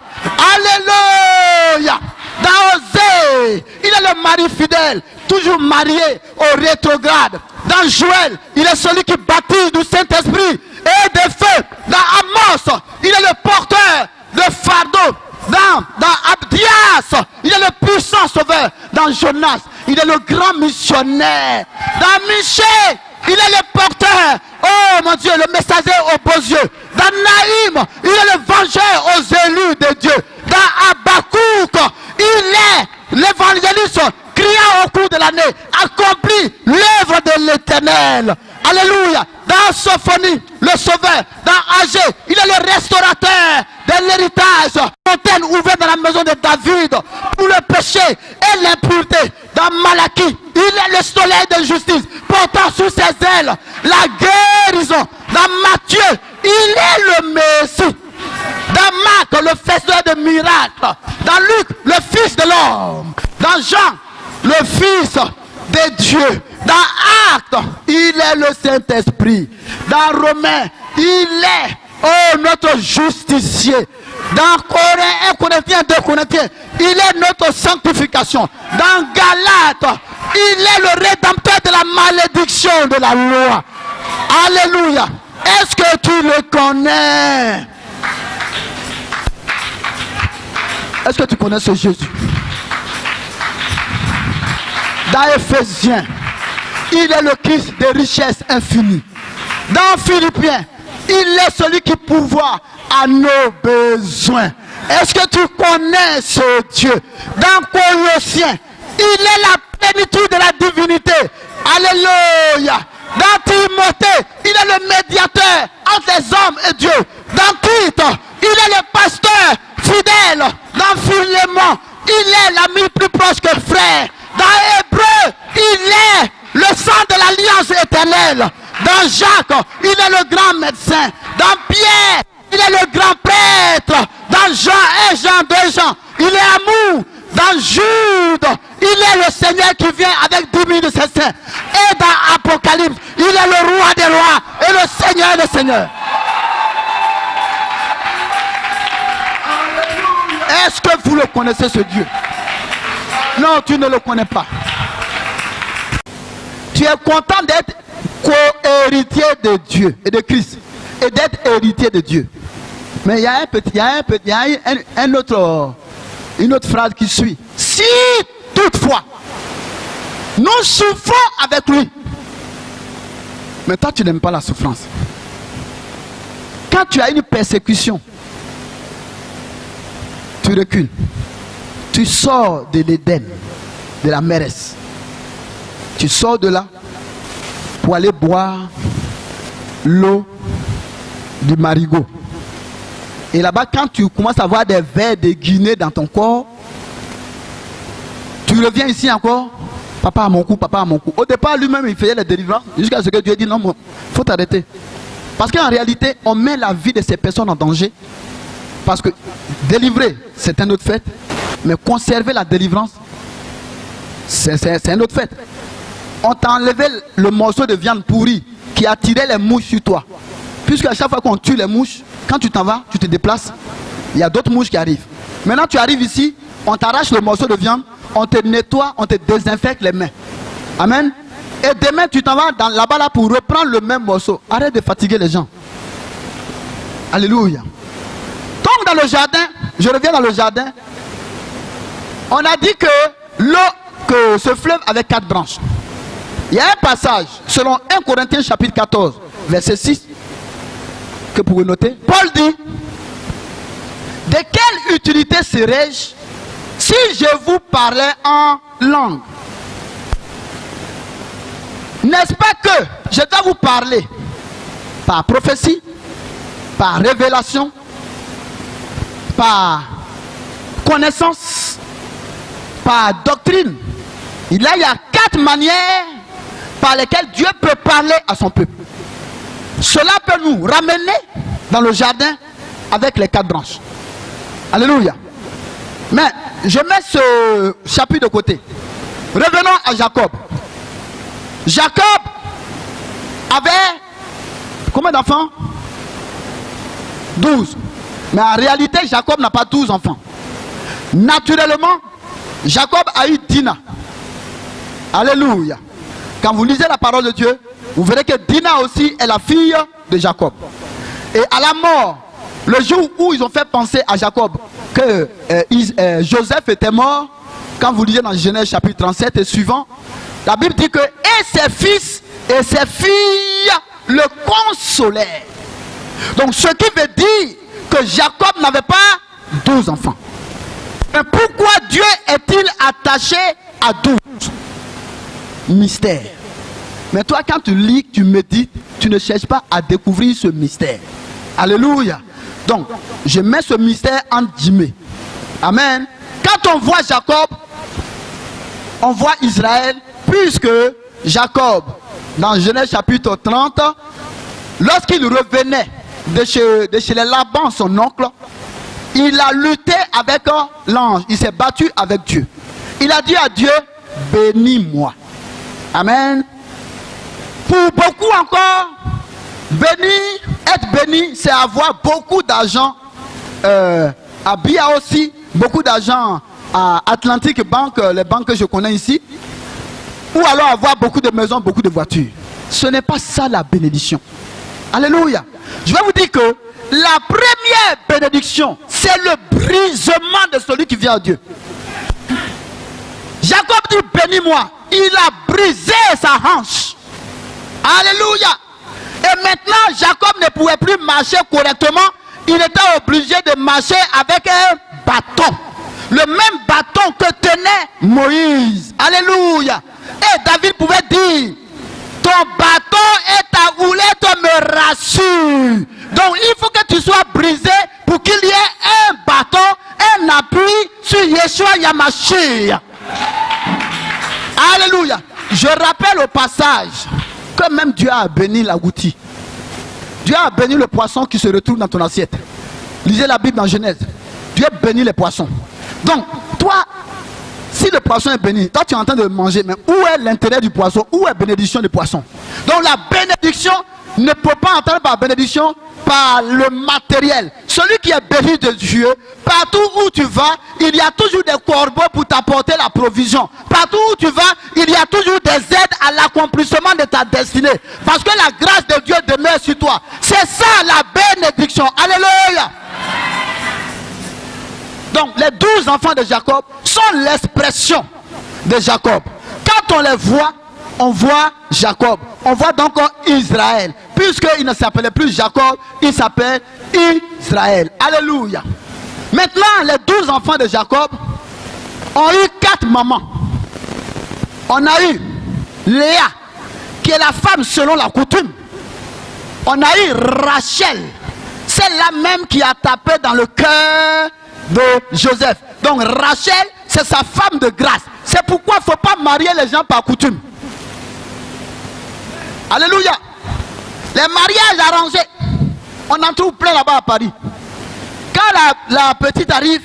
Alléluia. Dans Osée, il est le mari fidèle, toujours marié au rétrograde. Dans Joël, il est celui qui baptise du Saint-Esprit et de feu. Dans Amos, il est le porteur de fardeau. Dans Abdias, il est le puissant sauveur. Dans Jonas, il est le grand missionnaire. Dans Michée, il est le porteur. Oh mon Dieu, le messager aux beaux yeux. Dans Naïm, il est le vengeur aux élus de Dieu. Dans Habakkuk, il est l'évangéliste criant au cours de l'année, accomplit l'œuvre de l'Éternel. Alléluia. Dans Sophonie, le sauveur. Dans Agé, il est le restaurateur de l'héritage. Fontaine ouverte dans la maison de David pour le péché et l'impureté. Dans Malachie, il est le soleil de justice, portant sous ses ailes la guérison. Dans Matthieu, il est le Messie. Dans Marc, le faiseur de miracles. Dans Luc, le fils de l'homme. Dans Jean, le fils de Dieu. Dans Actes, il est le Saint-Esprit. Dans Romains, il est notre justicier. Dans Corinthiens, 2 Corinthiens, il est notre sanctification. Dans Galates, il est le rédempteur de la malédiction de la loi. Alléluia. Est-ce que tu le connais? Est-ce que tu connais ce Jésus? Dans Éphésiens, il est le Christ des richesses infinies. Dans Philippiens, il est celui qui pourvoit à nos besoins. Est-ce que tu connais ce Dieu? Dans Colossiens, il est la plénitude de la divinité. Alléluia. Dans Timothée, il est le médiateur entre les hommes et Dieu. Dans Tite, il est le pasteur fidèle. Dans Philémon, il est l'ami plus proche que frère. Dans Hébreu, il est le sang de l'alliance éternelle. Dans Jacques, il est le grand médecin. Dans Pierre, il est le grand prêtre. Dans Jean 1 Jean 2 Jean, il est amour. Dans Jude, il est le Seigneur qui vient avec 10 000 de ses saints. Et dans Apocalypse, il est le roi des rois et le Seigneur des seigneurs. Est-ce que vous le connaissez, ce Dieu? Non, tu ne le connais pas. Tu es content d'être co-héritier de Dieu et de Christ et d'être héritier de Dieu. Mais il y a une autre phrase qui suit. Si toutefois nous souffrons avec lui. Mais toi, tu n'aimes pas la souffrance. Quand tu as une persécution, tu recules. Tu sors de l'Éden, de la mairesse. Tu sors de là pour aller boire l'eau du marigot. Et là-bas, quand tu commences à avoir des vers de Guinée dans ton corps, tu reviens ici encore. Papa à mon cou, papa à mon cou. Au départ, lui-même, il faisait les délivrances jusqu'à ce que Dieu dit non, il faut t'arrêter. Parce qu'en réalité, on met la vie de ces personnes en danger. Parce que délivrer, c'est un autre fait. Mais conserver la délivrance, c'est un autre fait. On t'a enlevé le morceau de viande pourrie qui attirait les mouches sur toi. Puisque à chaque fois qu'on tue les mouches, quand tu t'en vas, tu te déplaces, il y a d'autres mouches qui arrivent. Maintenant, tu arrives ici, on t'arrache le morceau de viande, on te nettoie, on te désinfecte les mains. Amen. Et demain, tu t'en vas là-bas là, pour reprendre le même morceau. Arrête de fatiguer les gens. Alléluia. Donc dans le jardin, je reviens dans le jardin, on a dit que ce fleuve avait 4 branches. Il y a un passage, selon 1 Corinthiens chapitre 14, verset 6, que vous pouvez noter. Paul dit, de quelle utilité serais-je si je vous parlais en langue? N'est-ce pas que je dois vous parler par prophétie, par révélation, par connaissance, par doctrine? Il y a 4 manières par lesquelles Dieu peut parler à son peuple. Cela peut nous ramener dans le jardin avec les 4 branches. Alléluia. Mais je mets ce chapitre de côté. Revenons à Jacob. Jacob avait combien d'enfants? 12. Mais en réalité, Jacob n'a pas 12 enfants. Naturellement, Jacob a eu Dina. Alléluia. Quand vous lisez la parole de Dieu, vous verrez que Dina aussi est la fille de Jacob. Et à la mort, le jour où ils ont fait penser à Jacob que Joseph était mort, quand vous lisez dans Genèse chapitre 37 et suivant, la Bible dit que et ses fils et ses filles le consolèrent. Donc ce qui veut dire que Jacob n'avait pas 12 enfants. Mais pourquoi Dieu est-il attaché à 12? Mystère. Mais toi, quand tu lis, tu médites, tu ne cherches pas à découvrir ce mystère. Alléluia. Donc, je mets ce mystère en guillemets. Amen. Quand on voit Jacob, on voit Israël, puisque Jacob, dans Genèse chapitre 30, lorsqu'il revenait de chez les Laban, son oncle, il a lutté avec l'ange. Il s'est battu avec Dieu. Il a dit à Dieu, bénis-moi. Amen. Pour beaucoup encore, être béni, c'est avoir beaucoup d'argent. À Bia aussi, beaucoup d'argent à Atlantic Bank, les banques que je connais ici. Ou alors avoir beaucoup de maisons, beaucoup de voitures. Ce n'est pas ça la bénédiction. Alléluia. Je vais vous dire que la première bénédiction, c'est le brisement de celui qui vient à Dieu. Jacob dit, bénis-moi. Il a brisé sa hanche. Alléluia. Et maintenant, Jacob ne pouvait plus marcher correctement. Il était obligé de marcher avec un bâton. Le même bâton que tenait Moïse. Alléluia. Et David pouvait dire, ton bâton et ta houlette me rassurent. Donc il faut que tu sois brisé pour qu'il y ait un bâton, un appui sur Yeshua Yamashiach. Alléluia. Je rappelle au passage que que même Dieu a béni l'agouti. Dieu a béni le poisson qui se retrouve dans ton assiette. Lisez la Bible dans Genèse. Dieu bénit les poissons. Donc, toi, si le poisson est béni, toi tu es en train de manger, mais où est l'intérêt du poisson? Où est la bénédiction du poisson? Donc la bénédiction ne peut pas entrer par bénédiction par le matériel. Celui qui est béni de Dieu, partout où tu vas, il y a toujours des corbeaux pour t'apporter la provision. Partout où tu vas, il y a toujours des aides à l'accomplissement de ta destinée. Parce que la grâce de Dieu demeure sur toi. C'est ça la bénédiction. Alléluia. Donc les 12 enfants de Jacob sont l'expression de Jacob. Quand on les voit, on voit Jacob. On voit donc Israël. Puisqu'il ne s'appelait plus Jacob, il s'appelle Israël. Alléluia. Maintenant, les 12 enfants de Jacob ont eu 4 mamans. On a eu Léa, qui est la femme selon la coutume. On a eu Rachel, celle-là même qui a tapé dans le cœur de Joseph. Donc Rachel, c'est sa femme de grâce. C'est pourquoi il ne faut pas marier les gens par coutume. Alléluia. Les mariages arrangés, on en trouve plein là-bas à Paris. Quand la petite arrive,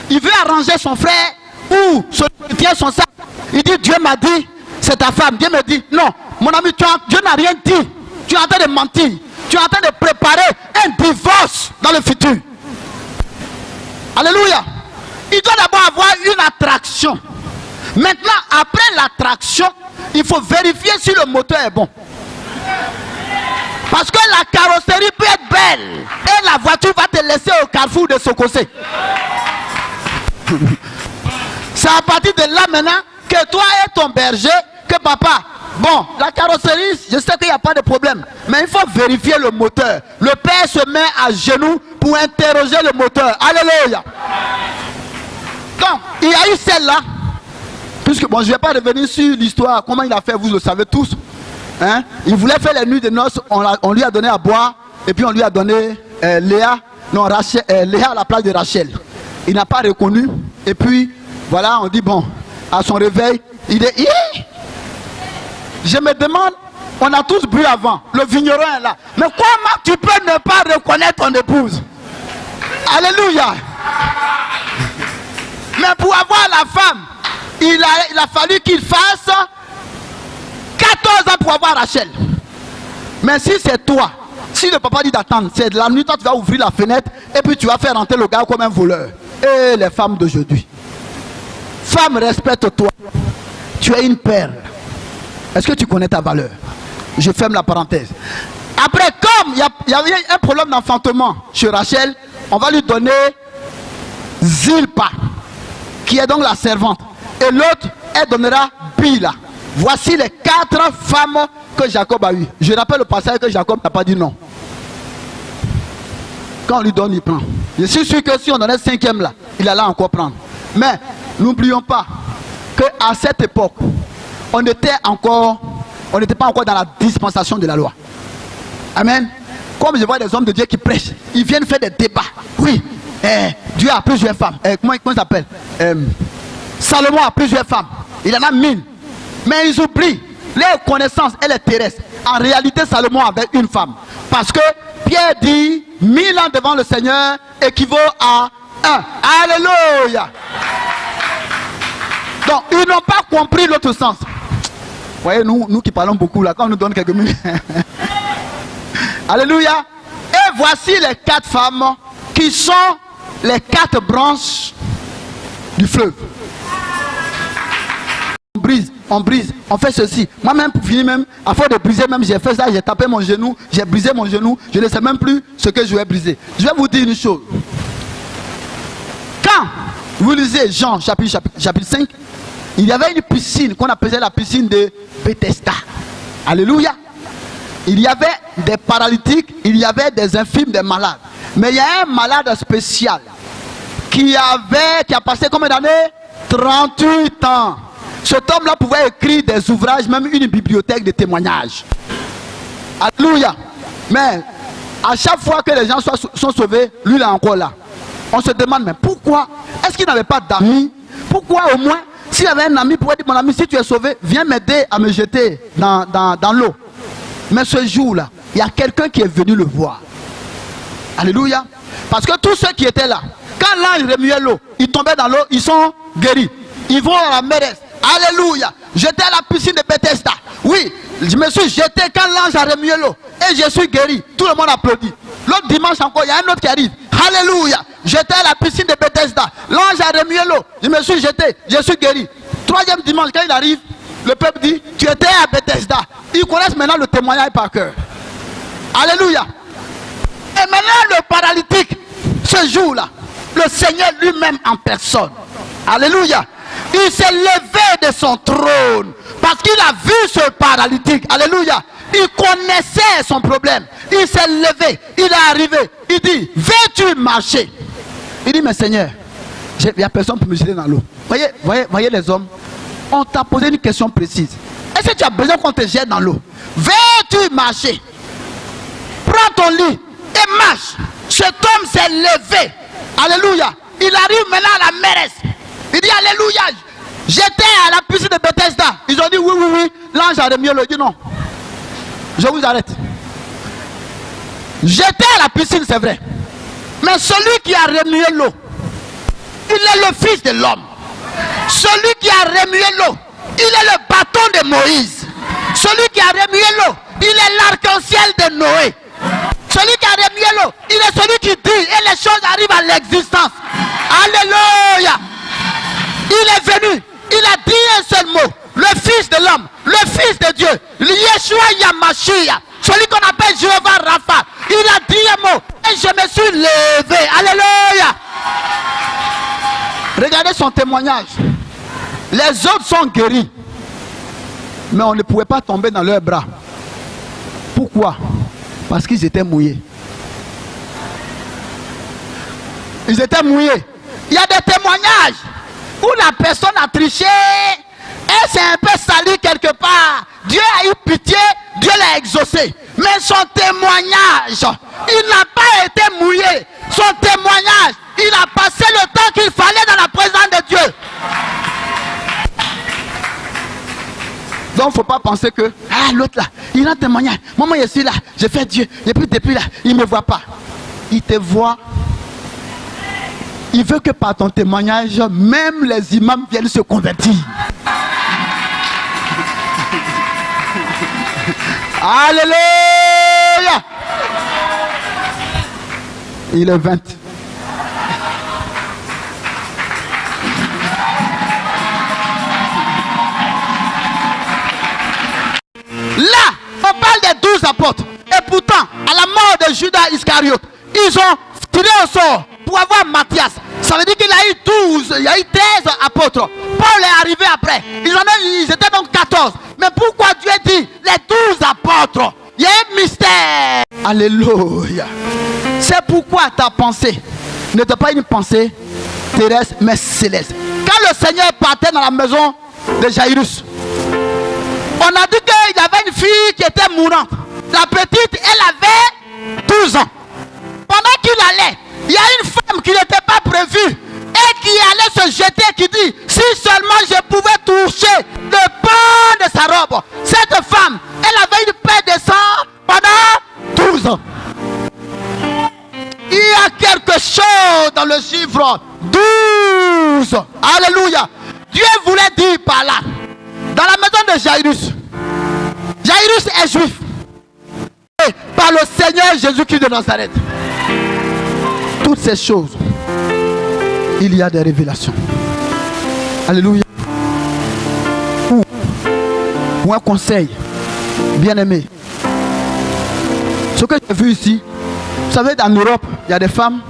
il veut arranger son frère ou celui qui tient son sac. Il dit, Dieu m'a dit, c'est ta femme. Dieu me dit, non, mon ami, Dieu n'a rien dit. Tu es en train de mentir. Tu es en train de préparer un divorce dans le futur. Alléluia. Il doit d'abord avoir une attraction. Maintenant, après l'attraction, il faut vérifier si le moteur est bon. Parce que la carrosserie peut être belle et la voiture va te laisser au carrefour de Sokosé. C'est à partir de là maintenant que toi et ton berger, que papa, bon, la carrosserie, je sais qu'il n'y a pas de problème, mais il faut vérifier le moteur. Le père se met à genoux pour interroger le moteur. Alléluia. Donc, il y a eu celle-là, puisque bon, je ne vais pas revenir sur l'histoire, comment il a fait, vous le savez tous. Hein? Il voulait faire les nuits de noces, on lui a donné à boire, et puis on lui a donné Léa à la place de Rachel. Il n'a pas reconnu, et puis voilà, on dit bon, à son réveil, il dit, je me demande, on a tous bu avant, le vigneron est là, mais comment tu peux ne pas reconnaître ton épouse? Alléluia. Mais pour avoir la femme, il a fallu qu'il fasse 14 ans pour avoir Rachel. Mais si c'est toi, si le papa dit d'attendre, c'est la nuit, toi tu vas ouvrir la fenêtre et puis tu vas faire rentrer le gars comme un voleur. Et les femmes d'aujourd'hui, femme, respecte-toi. Tu es une perle. Est-ce que tu connais ta valeur? Je ferme la parenthèse. Après, comme il y avait un problème d'enfantement chez Rachel, on va lui donner Zilpa, qui est donc la servante. Et l'autre, elle donnera Bila. Voici les 4 femmes que Jacob a eues. Je rappelle le passage que Jacob n'a pas dit non. Quand on lui donne, il prend. Je suis sûr que si on donnait 5e là, il allait encore prendre. Mais n'oublions pas qu'à cette époque, on n'était pas encore dans la dispensation de la loi. Amen. Comme je vois des hommes de Dieu qui prêchent, ils viennent faire des débats. Oui, Dieu a plusieurs femmes. Comment il s'appelle? Salomon a plusieurs femmes. Il en a 1000. Mais ils oublient les connaissances et les terrestres. En réalité, Salomon avait une femme. Parce que Pierre dit 1000 ans devant le Seigneur équivaut à 1. Alléluia. Donc, ils n'ont pas compris l'autre sens. Vous voyez, nous qui parlons beaucoup là, quand on nous donne quelques minutes. Alléluia. Et voici les 4 femmes qui sont les 4 branches du fleuve. On brise, on fait ceci. Moi-même, pour finir même, à force de briser même, j'ai fait ça, j'ai tapé mon genou, j'ai brisé mon genou, je ne sais même plus ce que je vais briser. Je vais vous dire une chose. Quand vous lisez Jean chapitre 5, il y avait une piscine qu'on appelait la piscine de Bethesda. Alléluia. Il y avait des paralytiques, il y avait des infirmes, des malades. Mais il y a un malade spécial qui a passé combien d'années? 38 ans. Cet homme-là pouvait écrire des ouvrages, même une bibliothèque de témoignages. Alléluia. Mais à chaque fois que les gens sont sauvés, lui il est encore là. On se demande, mais pourquoi? Est-ce qu'il n'avait pas d'amis? Pourquoi au moins, s'il avait un ami, pourrait dire, mon ami, si tu es sauvé, viens m'aider à me jeter dans l'eau. Mais ce jour-là, il y a quelqu'un qui est venu le voir. Alléluia. Parce que tous ceux qui étaient là, quand l'ange remuait l'eau, ils tombaient dans l'eau, ils sont guéris. Ils vont à la mer. Alléluia. J'étais à la piscine de Bethesda. Oui, je me suis jeté quand l'ange a remué l'eau. Et je suis guéri. Tout le monde applaudit. L'autre dimanche encore, il y a un autre qui arrive. Alléluia. J'étais à la piscine de Bethesda. L'ange a remué l'eau. Je me suis jeté. Je suis guéri. Troisième dimanche, quand il arrive, le peuple dit, tu étais à Bethesda. Ils connaissent maintenant le témoignage par cœur. Alléluia. Et maintenant le paralytique, ce jour-là, le Seigneur lui-même en personne. Alléluia. Il s'est levé de son trône. Parce qu'il a vu ce paralytique. Alléluia. Il connaissait son problème. Il s'est levé. Il est arrivé. Il dit, veux-tu marcher? Il dit, mais Seigneur, il n'y a personne pour me jeter dans l'eau. Voyez les hommes. On t'a posé une question précise. Est-ce que tu as besoin qu'on te jette dans l'eau? Veux-tu marcher? Prends ton lit et marche. Cet homme s'est levé. Alléluia. Il arrive maintenant à la mairesse. Il dit, alléluia. J'étais à la piscine de Bethesda. Ils ont dit, oui, oui, oui. L'ange a remis l'eau. Il dit, non. Je vous arrête. J'étais à la piscine, c'est vrai. Mais celui qui a remué l'eau, il est le fils de l'homme. Celui qui a remué l'eau, il est le bâton de Moïse. Celui qui a remué l'eau, il est l'arc-en-ciel de Noé. Celui qui a remué l'eau, il est celui qui dit et les choses arrivent à l'existence. Alléluia. Il est venu, il a dit un seul mot. Le fils de l'homme, le fils de Dieu, Yeshua Yamashia, celui qu'on appelle Jéhovah Rapha. Il a dit un mot et je me suis levé. Alléluia. Regardez son témoignage. Les autres sont guéris. Mais on ne pouvait pas tomber dans leurs bras. Pourquoi? Parce qu'ils étaient mouillés. Ils étaient mouillés. Il y a des témoignages où la personne a triché. Elle s'est un peu salie quelque part. Dieu a eu pitié. Dieu l'a exaucé. Mais son témoignage, il n'a pas été mouillé. Son témoignage, il a passé le temps qu'il fallait dans la présence de Dieu. Donc il ne faut pas penser que l'autre là, il a un témoignage. Maman, je suis là, je fais Dieu. Et puis depuis là, il ne me voit pas. Il te voit. Il veut que par ton témoignage, même les imams viennent se convertir. Alléluia. Il est 20. Là, on parle des 12 apôtres. Et pourtant, à la mort de Judas Iscariote, ils ont tiré au sort pour avoir Matthias. Ça veut dire qu'il y a eu 12, il y a eu 13 apôtres. Paul est arrivé après. Ils étaient donc 14. Mais pourquoi Dieu dit les 12 apôtres? Il y a un mystère. Alléluia. C'est pourquoi ta pensée n'était pas une pensée terrestre, mais céleste. Quand le Seigneur partait dans la maison de Jairus, on a dit qu'il y avait une fille qui était mourante. La petite, elle avait 12 ans. Pendant qu'il allait, il y a une femme qui n'était pas prévue et qui allait se jeter, qui dit, si seulement je pouvais toucher le pan de sa robe. Cette femme, elle avait une paix de sang pendant 12 ans. Il y a quelque chose dans le chiffre 12. Alléluia. Dieu voulait dire par là, dans la maison de Jairus, Jairus est juif. Et par le Seigneur Jésus-Christ de Nazareth, toutes ces choses, il y a des révélations. Alléluia. Ou un conseil, bien aimé. Ce que j'ai vu ici, vous savez, en Europe, il y a des femmes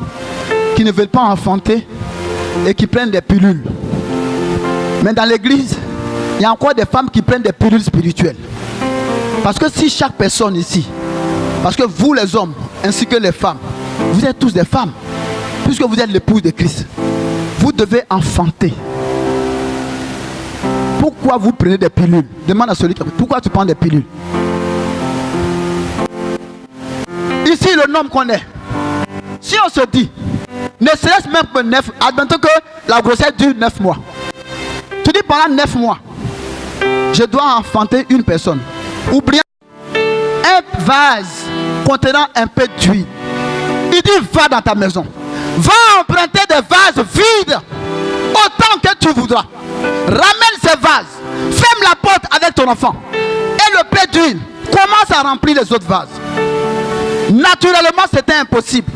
qui ne veulent pas enfanter et qui prennent des pilules. Mais dans l'église, il y a encore des femmes qui prennent des pilules spirituelles. Parce que si chaque personne ici, parce que vous les hommes, ainsi que les femmes, vous êtes tous des femmes, puisque vous êtes l'épouse de Christ, vous devez enfanter. Pourquoi vous prenez des pilules? Demande à celui qui... Pourquoi tu prends des pilules? Ici, le nom qu'on est, si on se dit, ne serait-ce même que 9, admettons que la grossesse dure 9 mois. Tu dis pendant 9 mois, je dois enfanter une personne. Ou bien, un vase contenant un peu d'huile. Il dit va dans ta maison, va emprunter des vases vides autant que tu voudras. Ramène ces vases, ferme la porte avec ton enfant et le peu d'huile commence à remplir les autres vases. Naturellement c'était impossible,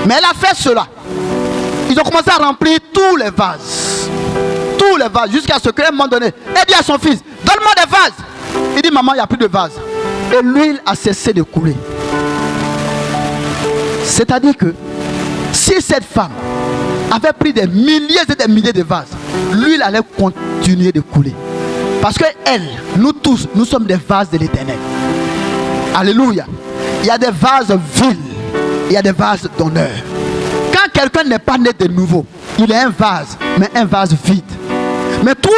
mais elle a fait cela. Ils ont commencé à remplir tous les vases, jusqu'à ce qu'à un moment donné, elle dit à son fils, donne-moi des vases. Il dit, maman, il n'y a plus de vases. Et l'huile a cessé de couler. C'est-à-dire que si cette femme avait pris des milliers et des milliers de vases, l'huile allait continuer de couler. Parce que elle, nous tous, nous sommes des vases de l'Éternel. Alléluia. Il y a des vases vils, il y a des vases d'honneur. Quand quelqu'un n'est pas né de nouveau, il est un vase, mais un vase vide. Mais toi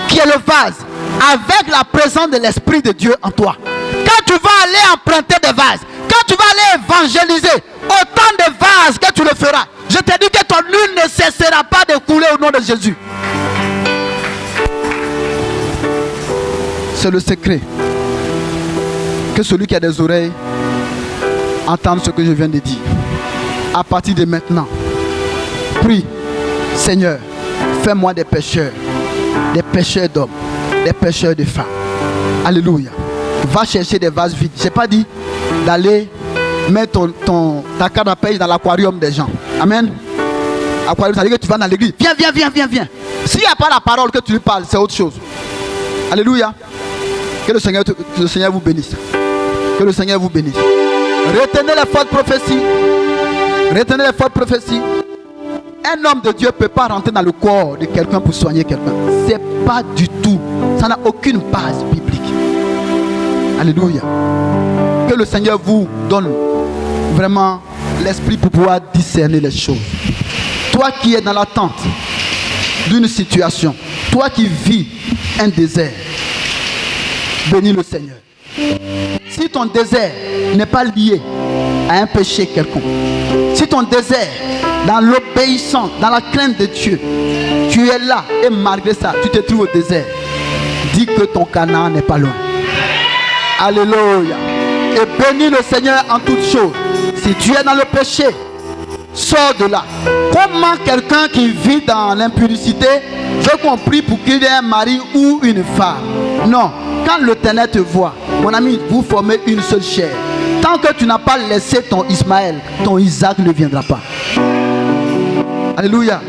qui es le vase, avec la présence de l'Esprit de Dieu en toi, quand tu vas aller emprunter des vases, quand tu vas aller évangéliser, autant de vases que tu le feras, je te dis que ton huile ne cessera pas de couler au nom de Jésus. C'est le secret. Que celui qui a des oreilles entende ce que je viens de dire. À partir de maintenant, prie, Seigneur, fais-moi des pécheurs d'hommes, des pécheurs de femmes. Alléluia. Va chercher des vases vides. Je n'ai pas dit d'aller mettre ta canne à pêche dans l'aquarium des gens. Amen. Aquarium, ça veut dire que tu vas dans l'église. Viens. S'il n'y a pas la parole que tu lui parles, c'est autre chose. Alléluia. Que le Seigneur vous bénisse. Que le Seigneur vous bénisse. Retenez les fausses prophéties. Retenez les fausses prophéties. Un homme de Dieu ne peut pas rentrer dans le corps de quelqu'un pour soigner quelqu'un. C'est pas du tout. Ça n'a aucune base biblique. Alléluia. Que le Seigneur vous donne vraiment l'esprit pour pouvoir discerner les choses. Toi qui es dans l'attente d'une situation, toi qui vis un désert, bénis le Seigneur. Si ton désert n'est pas lié à un péché quelconque, si ton désert dans l'obéissance, dans la crainte de Dieu, tu es là et malgré ça, tu te trouves au désert, dis que ton Canaan n'est pas loin. Alléluia. Et bénis le Seigneur en toutes choses. Si tu es dans le péché, sors de là. Comment quelqu'un qui vit dans l'impudicité veut qu'on prie pour qu'il ait un mari ou une femme? Non. Quand l'Éternel te voit, mon ami, vous formez une seule chair. Tant que tu n'as pas laissé ton Ismaël, ton Isaac ne viendra pas. Alléluia.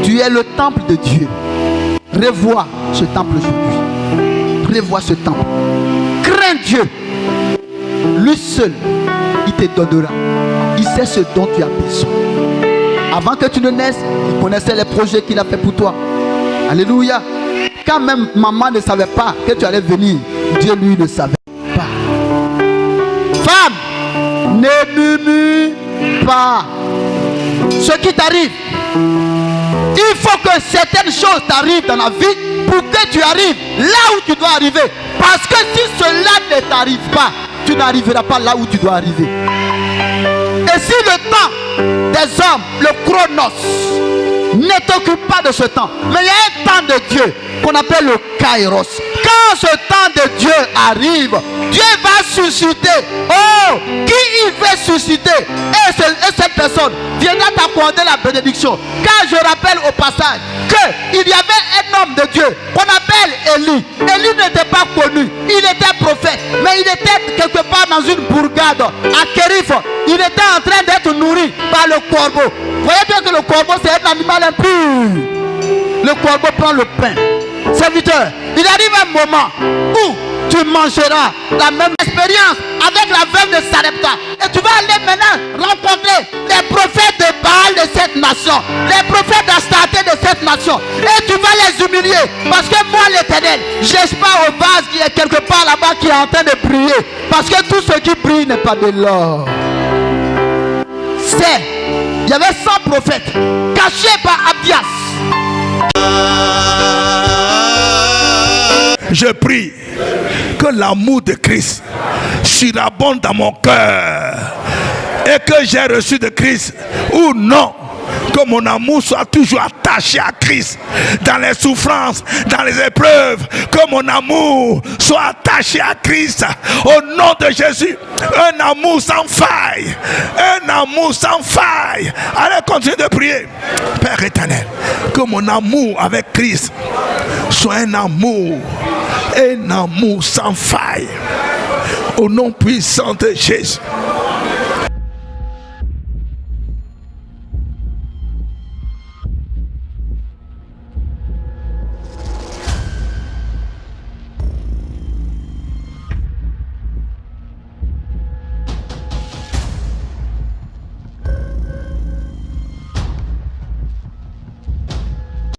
Tu es le temple de Dieu. Revois ce temple aujourd'hui. Revois ce temple. Crains Dieu. Lui seul, il te donnera. Il sait ce dont tu as besoin. Avant que tu ne naisses, il connaissait les projets qu'il a fait pour toi. Alléluia. Quand même maman ne savait pas que tu allais venir, Dieu lui ne savait pas. Femme, ne murmure pas. Ce qui t'arrive, il faut que certaines choses t'arrivent dans la vie pour que tu arrives là où tu dois arriver. Parce que si cela ne t'arrive pas, tu n'arriveras pas là où tu dois arriver. Et si le temps des hommes, le chronos, ne t'occupe pas de ce temps, mais il y a un temps de Dieu qu'on appelle le kairos. Quand ce temps de Dieu arrive, Dieu va susciter. Oh, qui il veut susciter? Et cette personne viendra t'accorder la bénédiction. Car je rappelle au passage qu'il y avait un homme de Dieu qu'on appelle Élie. Élie n'était pas connu, il était prophète, mais il était quelque part dans une bourgade à Kérif. Il était en train d'être nourri par le corbeau. Vous voyez bien que le corbeau c'est un animal impur. Le corbeau prend le pain. Serviteur, il arrive un moment où tu mangeras la même expérience avec la veuve de Sarepta. Et tu vas aller maintenant rencontrer les prophètes de Baal de cette nation, les prophètes d'Astarté de cette nation. Et tu vas les humilier. Parce que moi l'Éternel, je n'ai pas au vase qui est quelque part là-bas qui est en train de briller. Parce que tout ce qui brille n'est pas de l'or. Il y avait 100 prophètes cachés par Abdias. Je prie que l'amour de Christ surabonde dans mon cœur et que j'ai reçu de Christ ou non, Que mon amour soit toujours attaché à Christ. Dans les souffrances, dans les épreuves. Que mon amour soit attaché à Christ. Au nom de Jésus. Un amour sans faille. Un amour sans faille. Allez, continuez de prier. Père éternel, que mon amour avec Christ soit un amour sans faille. Au nom puissant de Jésus.